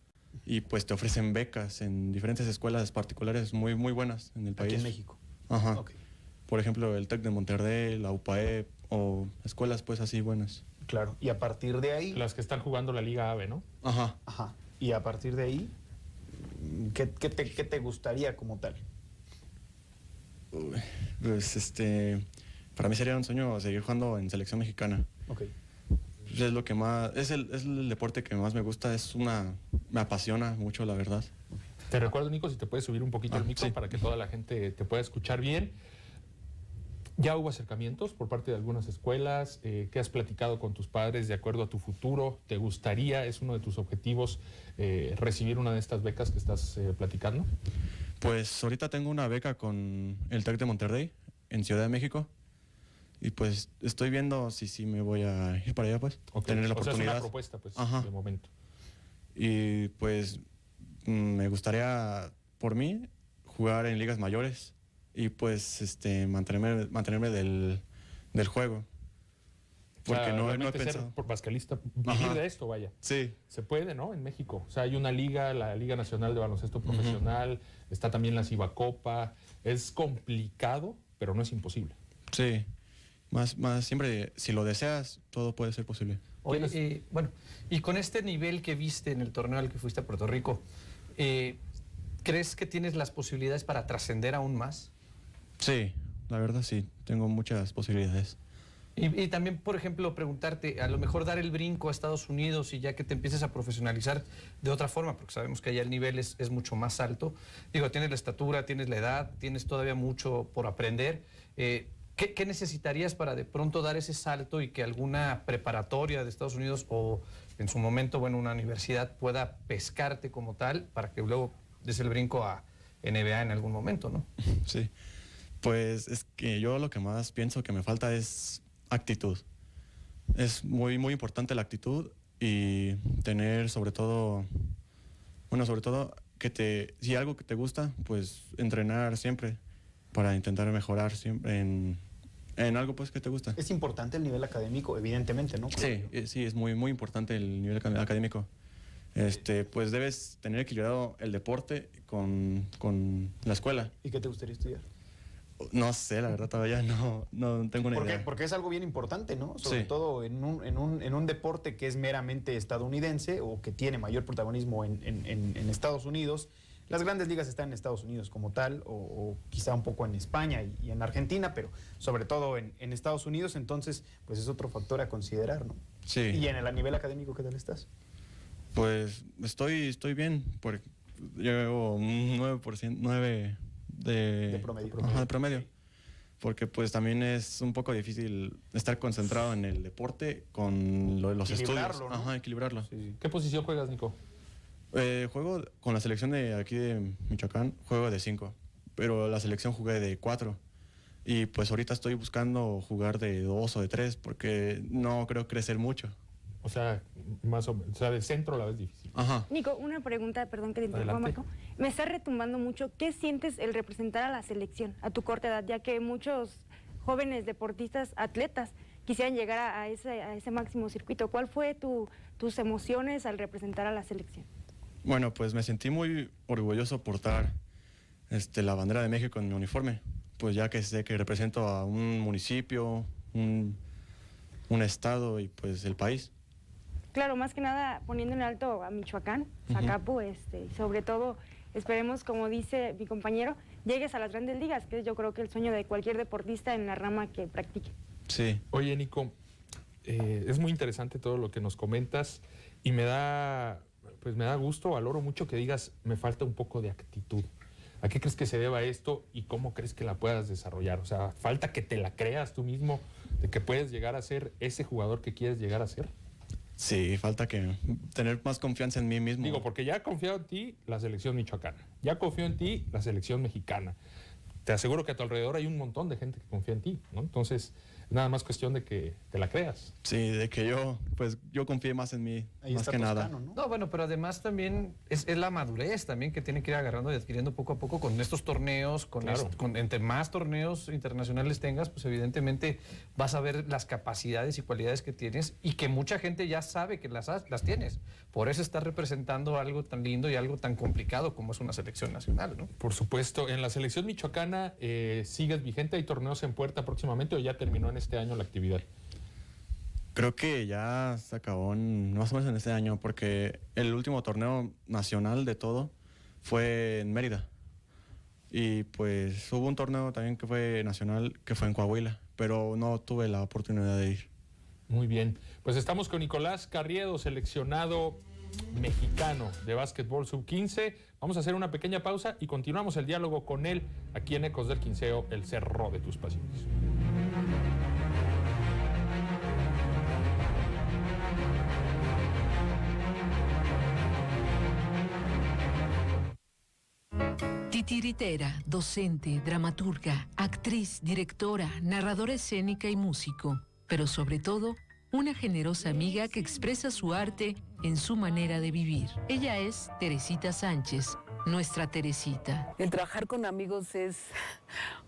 Y pues te ofrecen becas en diferentes escuelas particulares muy, muy buenas en el país. Aquí en México. Ajá. Okay. Por ejemplo, el TEC de Monterrey, la UPAEP, o escuelas pues así buenas. Claro. Y a partir de ahí... Las que están jugando la Liga AVE, ¿no? Ajá. Ajá. Y a partir de ahí, ¿qué te gustaría como tal? Pues para mí sería un sueño seguir jugando en selección mexicana. Okay. Es lo que más, es el deporte que más me gusta, me apasiona mucho, la verdad. Te recuerdo, Nico, si te puedes subir un poquito el micro, sí, para que toda la gente te pueda escuchar bien. ¿Ya hubo acercamientos por parte de algunas escuelas? ¿Qué has platicado con tus padres de acuerdo a tu futuro? ¿Te gustaría, es uno de tus objetivos, recibir una de estas becas que estás platicando? Pues ahorita tengo una beca con el TEC de Monterrey, en Ciudad de México. Y pues estoy viendo si me voy a ir para allá, pues. Tener la oportunidad. Es una propuesta, pues, de momento. Y pues me gustaría, por mí, jugar en ligas mayores y pues mantenerme del juego. Porque o sea, no he realmente pensado. ser basquetbolista, vivir de esto, vaya. Sí. Se puede, ¿no? En México. O sea, hay una liga, la Liga Nacional de Baloncesto Profesional, está también la Cibacopa. Es complicado, pero no es imposible. Sí. Más siempre, si lo deseas, todo puede ser posible. Oye, bueno, y con este nivel que viste en el torneo al que fuiste a Puerto Rico, ¿crees que tienes las posibilidades para trascender aún más? Sí, la verdad sí, tengo muchas posibilidades. Y también, por ejemplo, preguntarte, a lo mejor dar el brinco a Estados Unidos y ya que te empieces a profesionalizar de otra forma, porque sabemos que allá el nivel es mucho más alto. Digo, tienes la estatura, tienes la edad, tienes todavía mucho por aprender. ¿Qué necesitarías para de pronto dar ese salto y que alguna preparatoria de Estados Unidos o en su momento, bueno, una universidad pueda pescarte como tal para que luego des el brinco a NBA en algún momento, ¿no? Sí, pues es que yo lo que más pienso que me falta es actitud. Es muy importante la actitud y tener sobre todo que si algo que te gusta, pues entrenar siempre para intentar mejorar siempre en algo pues que te gusta. Es importante el nivel académico, evidentemente, ¿no? Sí, es muy importante el nivel académico. Pues debes tener equilibrado el deporte con la escuela. ¿Y qué te gustaría estudiar? No sé, la verdad todavía no tengo una idea. Porque es algo bien importante, ¿no? Sobre Sí. todo en un deporte que es meramente estadounidense o que tiene mayor protagonismo en Estados Unidos. Las grandes ligas están en Estados Unidos como tal, o quizá un poco en España y en Argentina, pero sobre todo en Estados Unidos, entonces pues es otro factor a considerar, ¿no? Sí. Y a nivel académico, ¿qué tal estás? Pues estoy bien, porque llevo un 9% de promedio. Ajá, de promedio. Porque pues también es un poco difícil estar concentrado en el deporte con los estudios. ¿no? Ajá, equilibrarlo. Sí. ¿Qué posición juegas, Nico? Juego con la selección de aquí de Michoacán, juego de 5, pero la selección jugué de 4. Y pues ahorita estoy buscando jugar de 2 o de 3 porque no creo crecer mucho. O sea, de centro la ves difícil. Ajá. Nico, una pregunta, perdón que te interrumpa, Marco. Me está retumbando mucho. ¿Qué sientes el representar a la selección a tu corta edad? Ya que muchos jóvenes deportistas, atletas, quisieran llegar a ese máximo circuito. ¿Cuál fue tus emociones al representar a la selección? Bueno, pues me sentí muy orgulloso portar la bandera de México en mi uniforme, pues ya que sé que represento a un municipio, un estado y pues el país. Claro, más que nada poniendo en alto a Michoacán, Zacapu, sobre todo esperemos, como dice mi compañero, llegues a las grandes ligas, que es yo creo que el sueño de cualquier deportista en la rama que practique. Sí. Oye, Nico, es muy interesante todo lo que nos comentas y me da gusto, valoro mucho que digas, me falta un poco de actitud. ¿A qué crees que se deba esto y cómo crees que la puedas desarrollar? O sea, ¿falta que te la creas tú mismo de que puedes llegar a ser ese jugador que quieres llegar a ser? Sí, falta que tener más confianza en mí mismo. Digo, porque ya ha confiado en ti la selección michoacana, ya confió en ti la selección mexicana. Te aseguro que a tu alrededor hay un montón de gente que confía en ti, ¿no? Entonces, nada más cuestión de que te la creas. Sí, de que yo confíe más en mí, Ahí más está que nada. Toscano, ¿no? No, bueno, pero además también es la madurez también que tiene que ir agarrando y adquiriendo poco a poco con estos torneos, Claro. Entre más torneos internacionales tengas, pues evidentemente vas a ver las capacidades y cualidades que tienes y que mucha gente ya sabe que las tienes. Por eso estás representando algo tan lindo y algo tan complicado como es una selección nacional, ¿no? Por supuesto. En la selección michoacana, ¿sigues vigente? ¿Hay torneos en puerta próximamente o ya terminó en este año la actividad? Creo que ya se acabó más o menos en este año, porque el último torneo nacional de todo fue en Mérida. Y pues hubo un torneo también que fue nacional, que fue en Coahuila, pero no tuve la oportunidad de ir. Muy bien. Pues estamos con Nicolás Carriedo, seleccionado mexicano de básquetbol sub-15. Vamos a hacer una pequeña pausa y continuamos el diálogo con él aquí en Ecos del Quinceo, el cerro de tus pasiones. Titiritera, docente, dramaturga, actriz, directora, narradora escénica y músico, pero sobre todo, una generosa amiga que expresa su arte en su manera de vivir. Ella es Teresita Sánchez, nuestra Teresita. El trabajar con amigos es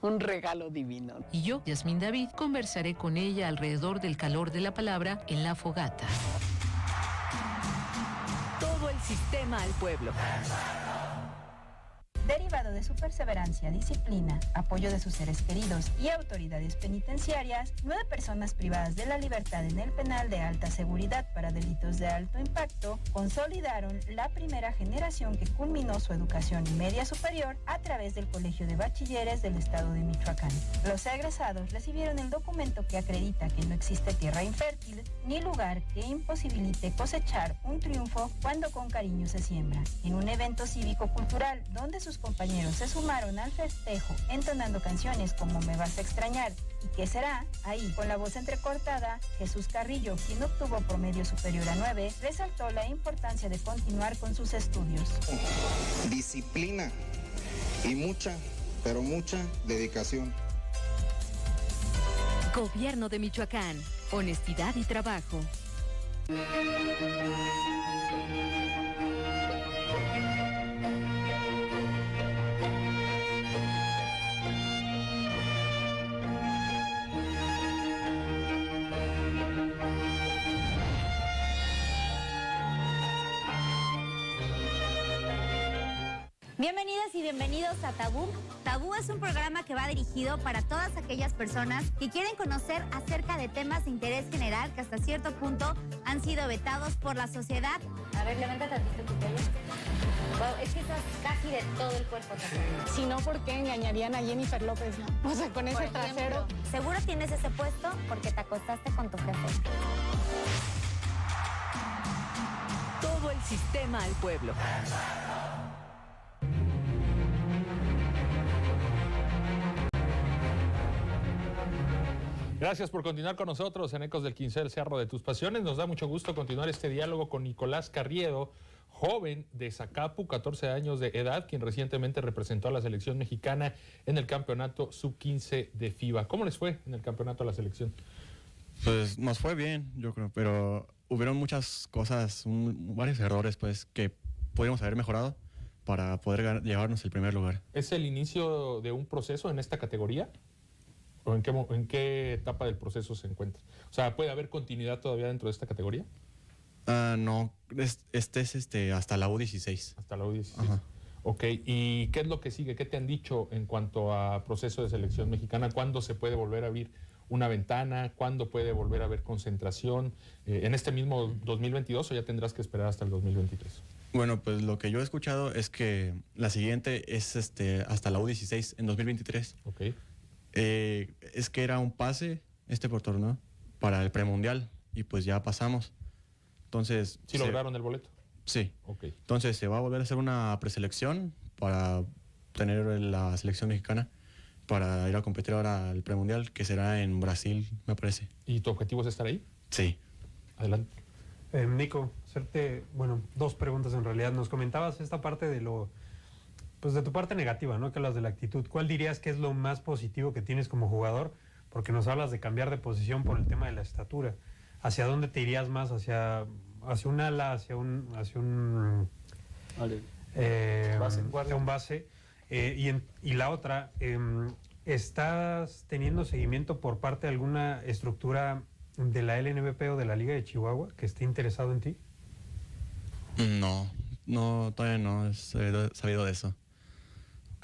un regalo divino. Y yo, Yasmín David, conversaré con ella alrededor del calor de la palabra en la fogata. Todo el sistema al pueblo. Derivado de su perseverancia, disciplina, apoyo de sus seres queridos y autoridades penitenciarias, 9 personas privadas de la libertad en el penal de alta seguridad para delitos de alto impacto consolidaron la primera generación que culminó su educación media superior a través del Colegio de Bachilleres del Estado de Michoacán. Los egresados recibieron el documento que acredita que no existe tierra infértil ni lugar que imposibilite cosechar un triunfo cuando con cariño se siembra. En un evento cívico-cultural donde sus compañeros se sumaron al festejo entonando canciones como Me vas a extrañar y ¿Qué será? Ahí, con la voz entrecortada, Jesús Carrillo, quien obtuvo promedio superior a 9, resaltó la importancia de continuar con sus estudios. Disciplina y mucha, pero mucha dedicación. Gobierno de Michoacán, honestidad y trabajo. Bienvenidas y bienvenidos a Tabú. Tabú es un programa que va dirigido para todas aquellas personas que quieren conocer acerca de temas de interés general que hasta cierto punto han sido vetados por la sociedad. A ver, levanta tantito tu pelo. Wow, es que estás casi de todo el cuerpo tatuado. Si no, ¿por qué engañarían a Jennifer López, no? O sea, con ese trasero. Seguro tienes ese puesto porque te acostaste con tu jefe. Todo el sistema al pueblo. Gracias por continuar con nosotros en Ecos del 15 del Cerro de Tus Pasiones. Nos da mucho gusto continuar este diálogo con Nicolás Carriedo, joven de Zacapu, 14 años de edad, quien recientemente representó a la selección mexicana en el campeonato sub-15 de FIBA. ¿Cómo les fue en el campeonato a la selección? Pues nos fue bien, yo creo, pero hubieron muchas cosas, varios errores pues que pudimos haber mejorado para poder llevarnos el primer lugar. ¿Es el inicio de un proceso en esta categoría? ¿O en qué etapa del proceso se encuentra? O sea, ¿puede haber continuidad todavía dentro de esta categoría? No, este es hasta la U16. Hasta la U16. Ajá. Ok, ¿y qué es lo que sigue? ¿Qué te han dicho en cuanto a proceso de selección mexicana? ¿Cuándo se puede volver a abrir una ventana? ¿Cuándo puede volver a haber concentración? ¿En este mismo 2022 o ya tendrás que esperar hasta el 2023? Bueno, pues lo que yo he escuchado es que la siguiente es hasta la U16 en 2023. Ok. Es que era un pase por torneo para el premundial y pues ya pasamos. Entonces... ¿Sí lograron el boleto? Sí. Ok. Entonces se va a volver a hacer una preselección para tener la selección mexicana para ir a competir ahora al premundial, que será en Brasil, me parece. ¿Y tu objetivo es estar ahí? Sí. Adelante. Nico, hacerte, dos preguntas en realidad. Nos comentabas esta parte de de tu parte negativa, ¿no? Que hablas de la actitud. ¿Cuál dirías que es lo más positivo que tienes como jugador? Porque nos hablas de cambiar de posición por el tema de la estatura. ¿Hacia dónde te irías más? ¿Hacia un ala? ¿Hacia un base? Y la otra, ¿estás teniendo seguimiento por parte de alguna estructura de la LNBP o de la Liga de Chihuahua que esté interesado en ti? No, todavía no he sabido de eso.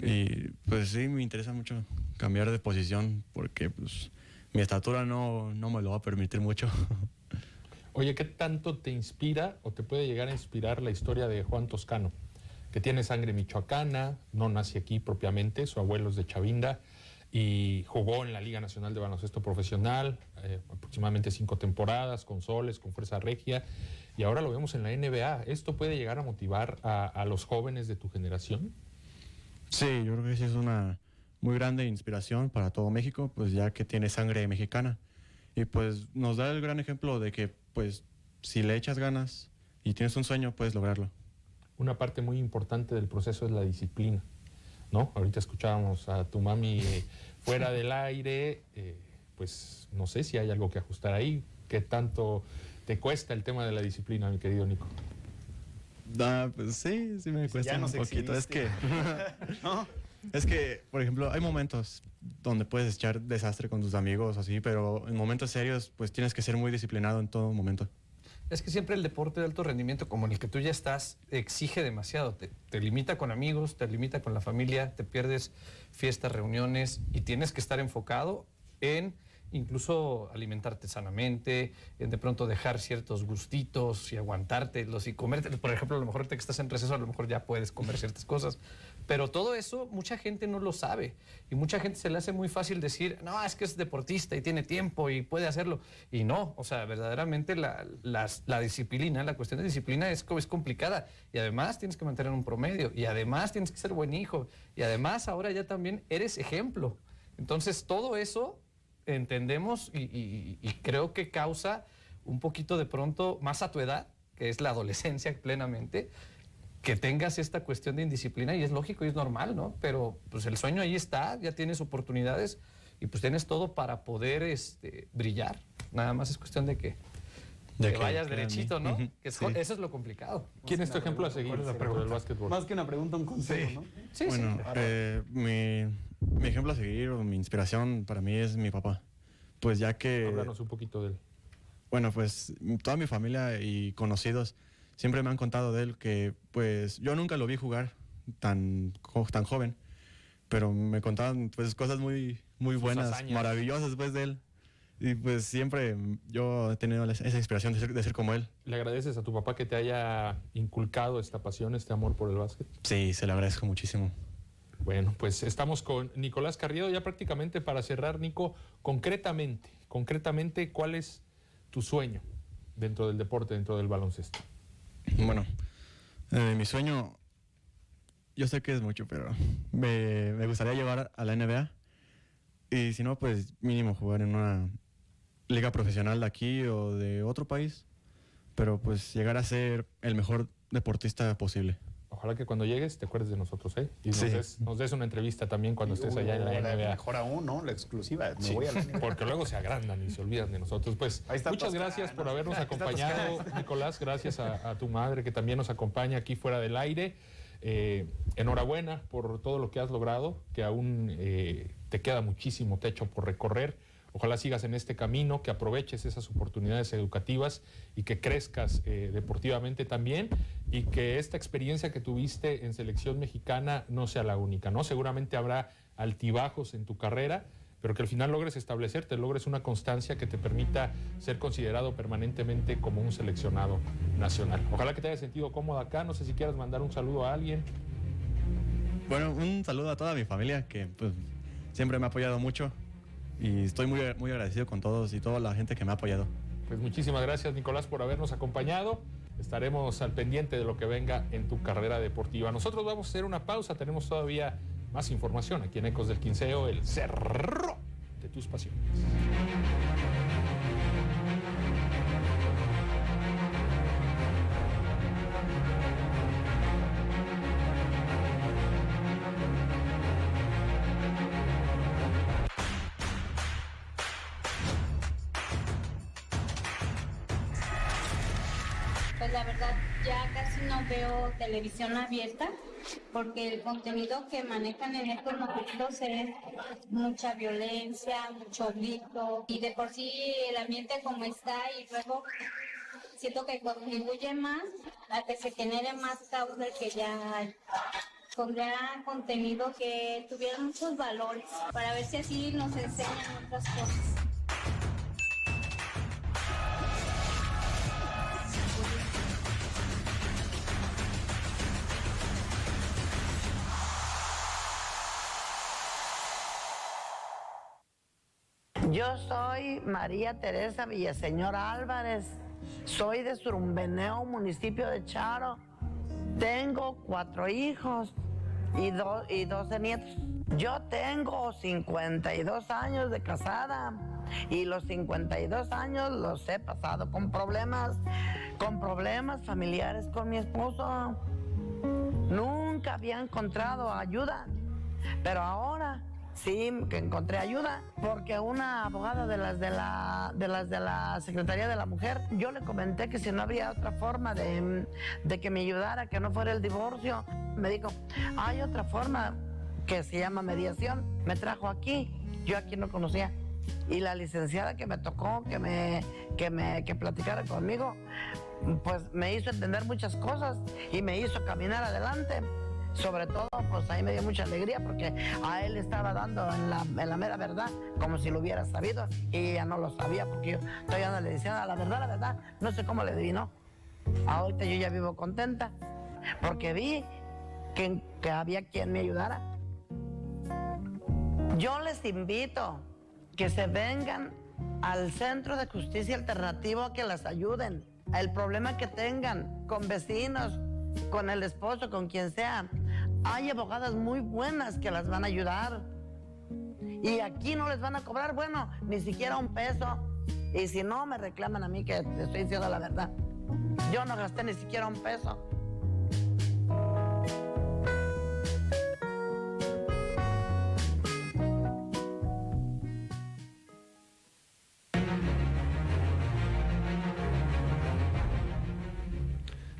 Y pues sí, me interesa mucho cambiar de posición porque pues mi estatura no me lo va a permitir mucho. Oye, ¿qué tanto te inspira o te puede llegar a inspirar la historia de Juan Toscano? Que tiene sangre michoacana, no nace aquí propiamente, su abuelo es de Chavinda y jugó en la Liga Nacional de Baloncesto Profesional, aproximadamente 5 temporadas, con Soles, con Fuerza Regia, y ahora lo vemos en la NBA. ¿Esto puede llegar a motivar a los jóvenes de tu generación? Sí, yo creo que sí es una muy grande inspiración para todo México, pues ya que tiene sangre mexicana. Y pues nos da el gran ejemplo de que pues si le echas ganas y tienes un sueño, puedes lograrlo. Una parte muy importante del proceso es la disciplina. ¿no? Ahorita escuchábamos a tu mami fuera del aire, pues no sé si hay algo que ajustar ahí. ¿Qué tanto te cuesta el tema de la disciplina, mi querido Nico? Pues sí me cuesta un poquito. Es que, ¿no? Es que, por ejemplo, hay momentos donde puedes echar desastre con tus amigos, así, pero en momentos serios, pues tienes que ser muy disciplinado en todo momento. Es que siempre el deporte de alto rendimiento, como en el que tú ya estás, exige demasiado. Te limita con amigos, te limita con la familia, te pierdes fiestas, reuniones y tienes que estar enfocado en incluso alimentarte sanamente, en de pronto dejar ciertos gustitos y aguantártelos y comértelos. Por ejemplo, a lo mejor ahorita que estás en receso, a lo mejor ya puedes comer ciertas cosas. Pero todo eso mucha gente no lo sabe y mucha gente se le hace muy fácil decir, no, es que es deportista y tiene tiempo y puede hacerlo. Y no, o sea, verdaderamente la disciplina, la cuestión de disciplina es complicada y además tienes que mantener un promedio y además tienes que ser buen hijo y además ahora ya también eres ejemplo. Entonces todo eso entendemos y creo que causa un poquito de pronto más a tu edad, que es la adolescencia plenamente, que tengas esta cuestión de indisciplina y es lógico y es normal, ¿no? Pero pues el sueño ahí está, ya tienes oportunidades y pues tienes todo para poder brillar. Nada más es cuestión de que vayas derechito, ¿no? Que sí. Eso es lo complicado. ¿Quién es tu ejemplo a seguir dentro del básquetbol? Más que una pregunta, un consejo, ¿no? Sí, bueno, sí. Mi ejemplo a seguir o mi inspiración para mí es mi papá. Pues ya que... Háblanos un poquito de él. Bueno, pues toda mi familia y conocidos siempre me han contado de él que, pues, yo nunca lo vi jugar tan joven, pero me contaban, pues, cosas muy buenas, hazañas, maravillosas, pues, de él. Y, pues, siempre yo he tenido esa inspiración de ser como él. ¿Le agradeces a tu papá que te haya inculcado esta pasión, este amor por el básquet? Sí, se lo agradezco muchísimo. Bueno, pues estamos con Nicolás Carriedo ya prácticamente para cerrar, Nico. Concretamente, ¿cuál es tu sueño dentro del deporte, dentro del baloncesto? Bueno, mi sueño, yo sé que es mucho, pero me gustaría llegar a la NBA y si no, pues mínimo jugar en una liga profesional de aquí o de otro país, pero pues llegar a ser el mejor deportista posible. Ojalá que cuando llegues te acuerdes de nosotros, ¿eh? Y sí. nos des una entrevista también cuando estés allá en la NBA. Mejor aún, ¿no? La exclusiva. Me voy a la NBA. Porque luego se agrandan y se olvidan de nosotros. Pues muchas gracias por habernos acompañado, Nicolás. Gracias a tu madre que también nos acompaña aquí fuera del aire. Enhorabuena por todo lo que has logrado, que aún te queda muchísimo techo por recorrer. Ojalá sigas en este camino, que aproveches esas oportunidades educativas y que crezcas deportivamente también y que esta experiencia que tuviste en selección mexicana no sea la única, ¿no? Seguramente habrá altibajos en tu carrera, pero que al final logres establecerte, logres una constancia que te permita ser considerado permanentemente como un seleccionado nacional. Ojalá que te hayas sentido cómodo acá. No sé si quieras mandar un saludo a alguien. Bueno, un saludo a toda mi familia que pues, siempre me ha apoyado mucho. Y estoy muy agradecido con todos y toda la gente que me ha apoyado. Pues muchísimas gracias, Nicolás, por habernos acompañado. Estaremos al pendiente de lo que venga en tu carrera deportiva. Nosotros vamos a hacer una pausa. Tenemos todavía más información aquí en Ecos del Quinceo, el cerro de tus pasiones. Pues la verdad ya casi no veo televisión abierta porque el contenido que manejan en estos momentos es mucha violencia, mucho grito y de por sí el ambiente como está y luego siento que contribuye más a que se genere más causa que ya hay. Pondría contenido que tuviera muchos valores para ver si así nos enseñan otras cosas. Yo soy María Teresa Villaseñor Álvarez, soy de Surumbeneo, municipio de Charo. Tengo 4 hijos y 12 nietos. Yo tengo 52 años de casada y los 52 años los he pasado con problemas familiares con mi esposo. Nunca había encontrado ayuda Pero ahora sí que encontré ayuda, porque una abogada de las de la Secretaría de la Mujer, yo le comenté que si no había otra forma de que me ayudara, que no fuera el divorcio. Me dijo, hay otra forma que se llama mediación. Me trajo aquí, yo aquí no conocía. Y la licenciada que me tocó, que platicara conmigo, pues me hizo entender muchas cosas y me hizo caminar adelante. Sobre todo, pues ahí me dio mucha alegría porque a él estaba dando en la mera verdad, como si lo hubiera sabido, y ella no lo sabía porque yo todavía no le decía la verdad, no sé cómo le adivinó. Ahorita yo ya vivo contenta porque vi que había quien me ayudara. Yo les invito que se vengan al Centro de Justicia Alternativo a que las ayuden. El problema que tengan con vecinos, con el esposo, con quien sea, hay abogadas muy buenas que las van a ayudar. Y aquí no les van a cobrar, bueno, ni siquiera un peso. Y si no, me reclaman a mí que te estoy diciendo la verdad. Yo no gasté ni siquiera un peso.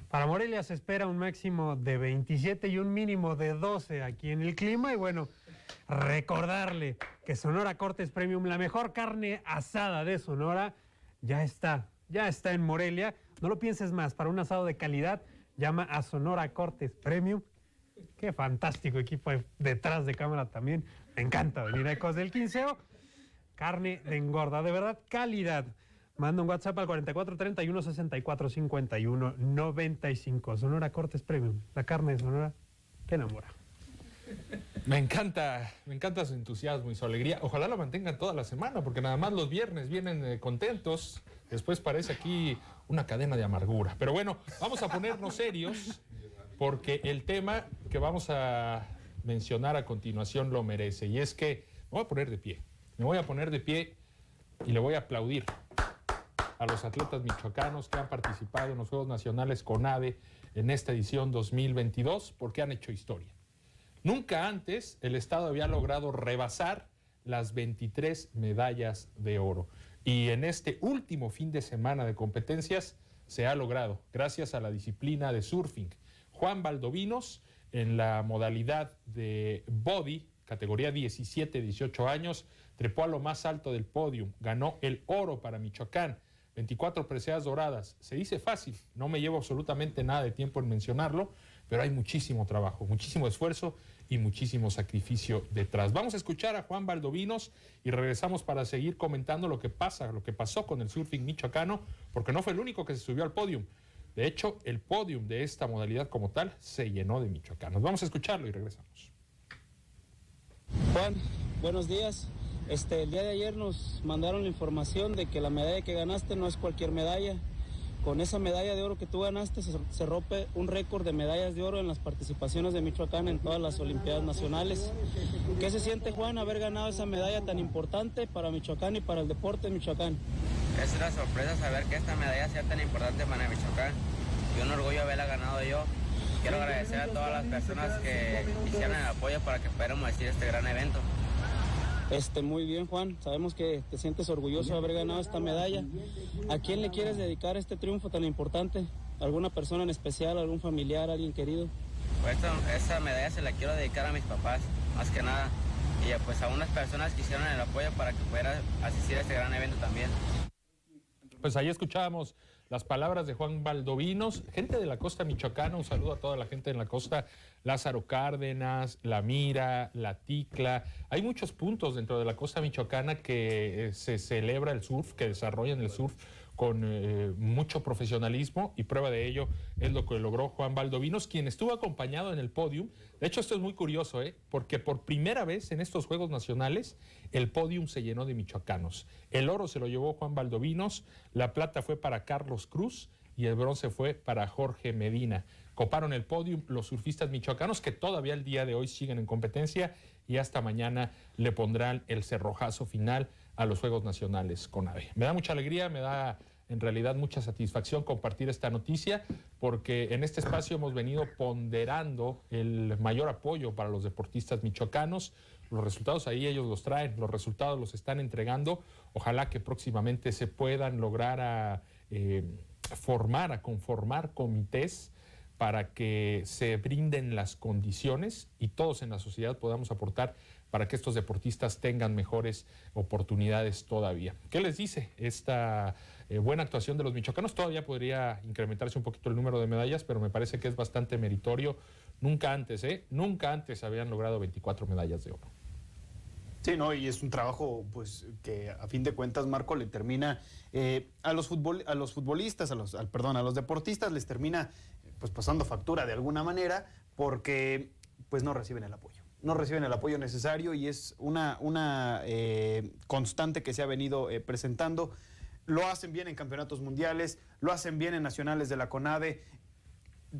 Para Morelia se espera un máximo de 27 y un mínimo de 12 aquí en el clima. Y bueno, recordarle que Sonora Cortes Premium, la mejor carne asada de Sonora, ya está en Morelia. No lo pienses más, para un asado de calidad, llama a Sonora Cortes Premium. Qué fantástico equipo detrás de cámara también. Me encanta venir a Ecos del Quinceo. Carne de engorda, de verdad, calidad. Manda un WhatsApp al 44 31 64 51 95. Sonora Cortes Premium. La carne de Sonora te enamora. Me encanta su entusiasmo y su alegría. Ojalá lo mantengan toda la semana, porque nada más los viernes vienen contentos. Después parece aquí una cadena de amargura. Pero bueno, vamos a ponernos serios, porque el tema que vamos a mencionar a continuación lo merece. Y es que me voy a poner de pie. Me voy a poner de pie y le voy a aplaudir a los atletas michoacanos que han participado en los Juegos Nacionales CONADE en esta edición 2022, porque han hecho historia. Nunca antes el Estado había logrado rebasar las 23 medallas de oro. Y en este último fin de semana de competencias se ha logrado, gracias a la disciplina de surfing. Juan Valdovinos, en la modalidad de body, categoría 17-18 años, trepó a lo más alto del podio, ganó el oro para Michoacán. 24 preseas doradas. Se dice fácil, no me llevo absolutamente nada de tiempo en mencionarlo, pero hay muchísimo trabajo, muchísimo esfuerzo y muchísimo sacrificio detrás. Vamos a escuchar a Juan Valdovinos y regresamos para seguir comentando lo que pasó con el surfing michoacano, porque no fue el único que se subió al podium. De hecho, el podium de esta modalidad como tal se llenó de michoacanos. Vamos a escucharlo y regresamos. Juan, buenos días. El día de ayer nos mandaron la información de que la medalla que ganaste no es cualquier medalla. Con esa medalla de oro que tú ganaste se rompe un récord de medallas de oro en las participaciones de Michoacán en todas las Olimpiadas Nacionales. ¿Qué se siente, Juan, haber ganado esa medalla tan importante para Michoacán y para el deporte de Michoacán? Es una sorpresa saber que esta medalla sea tan importante para Michoacán y un orgullo haberla ganado yo. Quiero agradecer a todas las personas que hicieron el apoyo para que pudiéramos decir este gran evento. Muy bien, Juan. Sabemos que te sientes orgulloso de haber ganado esta medalla. ¿A quién le quieres dedicar este triunfo tan importante? ¿Alguna persona en especial, algún familiar, alguien querido? Pues esta medalla se la quiero dedicar a mis papás, más que nada. Y pues a unas personas que hicieron el apoyo para que pudiera asistir a este gran evento también. Pues ahí escuchábamos las palabras de Juan Valdovinos, gente de la costa michoacana. Un saludo a toda la gente en la costa, Lázaro Cárdenas, La Mira, La Ticla. Hay muchos puntos dentro de la costa michoacana que se celebra el surf, que desarrollan el surf con mucho profesionalismo, y prueba de ello es lo que logró Juan Valdovinos, quien estuvo acompañado en el podium. De hecho, esto es muy curioso, porque por primera vez en estos Juegos Nacionales el podium se llenó de michoacanos. El oro se lo llevó Juan Valdovinos, la plata fue para Carlos Cruz y el bronce fue para Jorge Medina. Coparon el podium los surfistas michoacanos, que todavía el día de hoy siguen en competencia y hasta mañana le pondrán el cerrojazo final a los Juegos Nacionales CONADE. Me da mucha alegría, me da en realidad mucha satisfacción compartir esta noticia, porque en este espacio hemos venido ponderando el mayor apoyo para los deportistas michoacanos. Los resultados ahí ellos los traen, los resultados los están entregando. Ojalá que próximamente se puedan lograr conformar comités para que se brinden las condiciones y todos en la sociedad podamos aportar para que estos deportistas tengan mejores oportunidades todavía. ¿Qué les dice esta buena actuación de los michoacanos? Todavía podría incrementarse un poquito el número de medallas, pero me parece que es bastante meritorio. Nunca antes habían logrado 24 medallas de oro. Sí, no, y es un trabajo pues que a fin de cuentas, Marco, le termina a los futbolistas, a los deportistas les termina pues pasando factura de alguna manera, porque pues no reciben el apoyo. No reciben el apoyo necesario y es una constante que se ha venido presentando. Lo hacen bien en campeonatos mundiales, lo hacen bien en nacionales de la CONADE.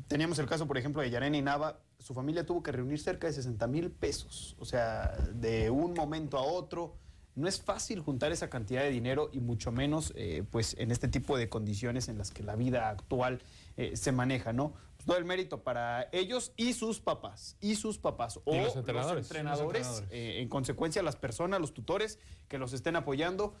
Teníamos el caso, por ejemplo, de Yareni Nava. Su familia tuvo que reunir cerca de 60,000 pesos. O sea, de un momento a otro. No es fácil juntar esa cantidad de dinero y mucho menos pues en este tipo de condiciones en las que la vida actual se maneja, ¿no? Pues todo el mérito para ellos y sus papás. O los entrenadores. En consecuencia, las personas, los tutores que los estén apoyando.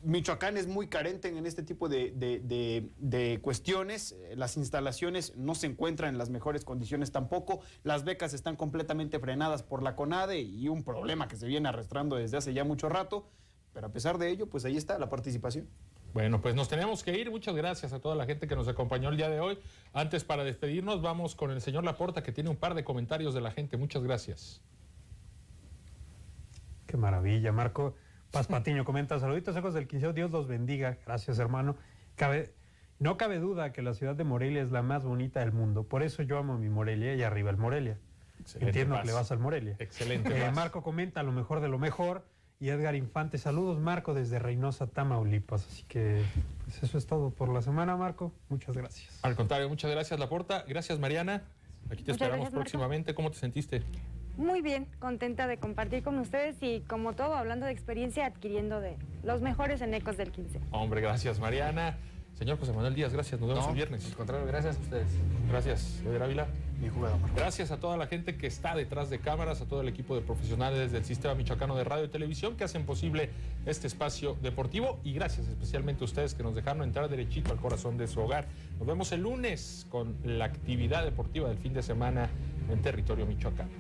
Michoacán es muy carente en este tipo de cuestiones. Las instalaciones no se encuentran en las mejores condiciones tampoco. Las becas están completamente frenadas por la CONADE y un problema que se viene arrastrando desde hace ya mucho rato. Pero a pesar de ello, pues ahí está la participación. Bueno, pues nos tenemos que ir. Muchas gracias a toda la gente que nos acompañó el día de hoy. Antes, para despedirnos, vamos con el señor Laporta, que tiene un par de comentarios de la gente. Muchas gracias. Qué maravilla, Marco. Paz Patiño comenta: saluditos, ecos del Quinceo, Dios los bendiga. Gracias, hermano. No cabe duda que la ciudad de Morelia es la más bonita del mundo. Por eso yo amo mi Morelia y arriba el Morelia. Excelente. Entiendo que le vas al Morelia. Excelente. Marco comenta: lo mejor de lo mejor. Y Edgar Infante: saludos, Marco, desde Reynosa, Tamaulipas. Así que pues eso es todo por la semana, Marco. Muchas gracias. Al contrario, muchas gracias, Laporta. Gracias, Mariana. Aquí te esperamos próximamente. ¿Cómo te sentiste? Muy bien, contenta de compartir con ustedes y, como todo, hablando de experiencia, adquiriendo de los mejores en Ecos del 15. Hombre, gracias, Mariana. Señor José Manuel Díaz, gracias. Nos vemos el viernes. Al contrario, gracias a ustedes. Gracias, Javier Ávila. Bien jugado, Marco. Gracias a toda la gente que está detrás de cámaras, a todo el equipo de profesionales del Sistema Michoacano de Radio y Televisión que hacen posible este espacio deportivo, y gracias especialmente a ustedes que nos dejaron entrar derechito al corazón de su hogar. Nos vemos el lunes con la actividad deportiva del fin de semana en territorio michoacano.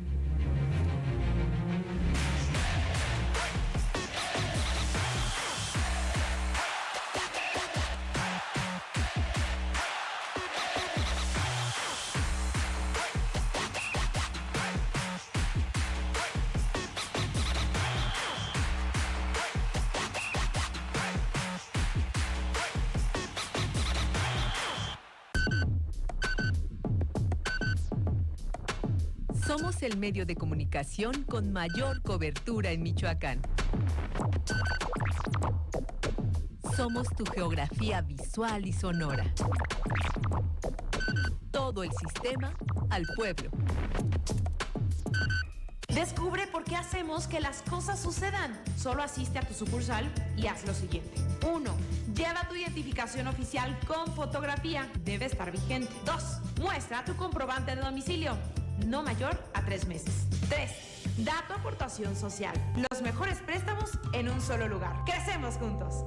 Somos el medio de comunicación con mayor cobertura en Michoacán. Somos tu geografía visual y sonora. Todo el sistema al pueblo. Descubre por qué hacemos que las cosas sucedan. Solo asiste a tu sucursal y haz lo siguiente. 1. Lleva tu identificación oficial con fotografía. Debe estar vigente. 2. Muestra tu comprobante de domicilio. No mayor a 3 meses. 3. Da tu aportación social. Los mejores préstamos en un solo lugar. ¡Crecemos juntos!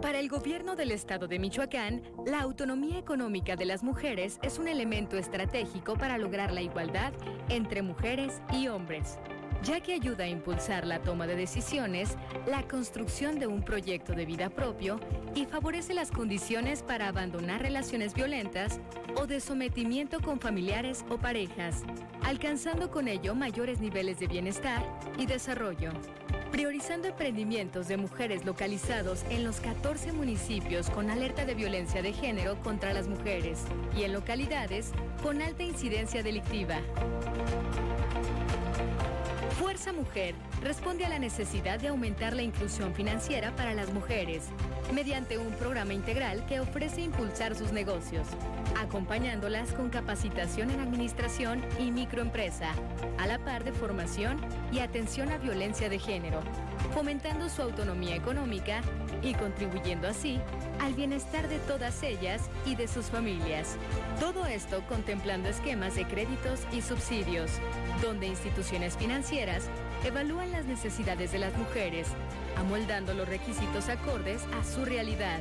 Para el gobierno del estado de Michoacán, la autonomía económica de las mujeres es un elemento estratégico para lograr la igualdad entre mujeres y hombres, ya que ayuda a impulsar la toma de decisiones, la construcción de un proyecto de vida propio y favorece las condiciones para abandonar relaciones violentas o de sometimiento con familiares o parejas, alcanzando con ello mayores niveles de bienestar y desarrollo. Priorizando emprendimientos de mujeres localizados en los 14 municipios con alerta de violencia de género contra las mujeres y en localidades con alta incidencia delictiva. Fuerza Mujer responde a la necesidad de aumentar la inclusión financiera para las mujeres mediante un programa integral que ofrece impulsar sus negocios, acompañándolas con capacitación en administración y microempresa, a la par de formación y atención a violencia de género, fomentando su autonomía económica y contribuyendo así al bienestar de todas ellas y de sus familias. Todo esto contemplando esquemas de créditos y subsidios, donde instituciones financieras evalúan las necesidades de las mujeres, amoldando los requisitos acordes a su realidad.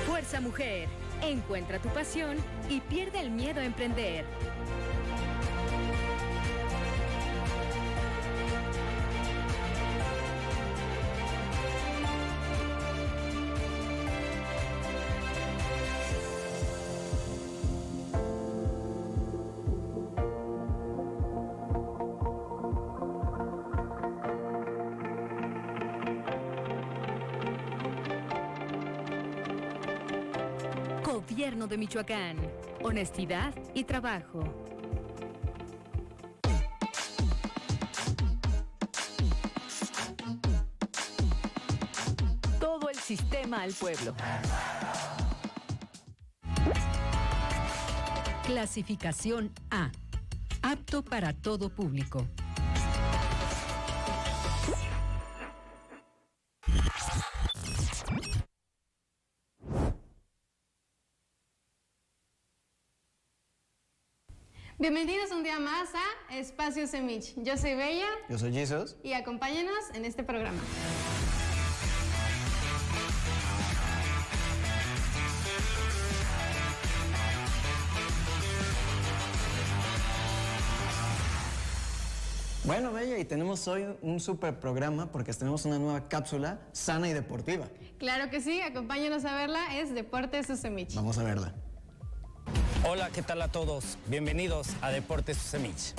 Fuerza Mujer, encuentra tu pasión y pierde el miedo a emprender. Gobierno de Michoacán. Honestidad y trabajo. Todo el sistema al pueblo. Clasificación A. Apto para todo público. Bienvenidos un día más a Espacio Semich. Yo soy Bella. Yo soy Jesus. Y acompáñenos en este programa. Bueno, Bella, y tenemos hoy un super programa porque tenemos una nueva cápsula sana y deportiva. Claro que sí, acompáñenos a verla, es Deportes Semich. Vamos a verla. Hola, ¿qué tal a todos? Bienvenidos a Deportes Semich.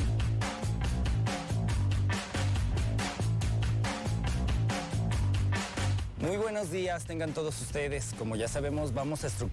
Muy buenos días tengan todos ustedes. Como ya sabemos, vamos a estructurar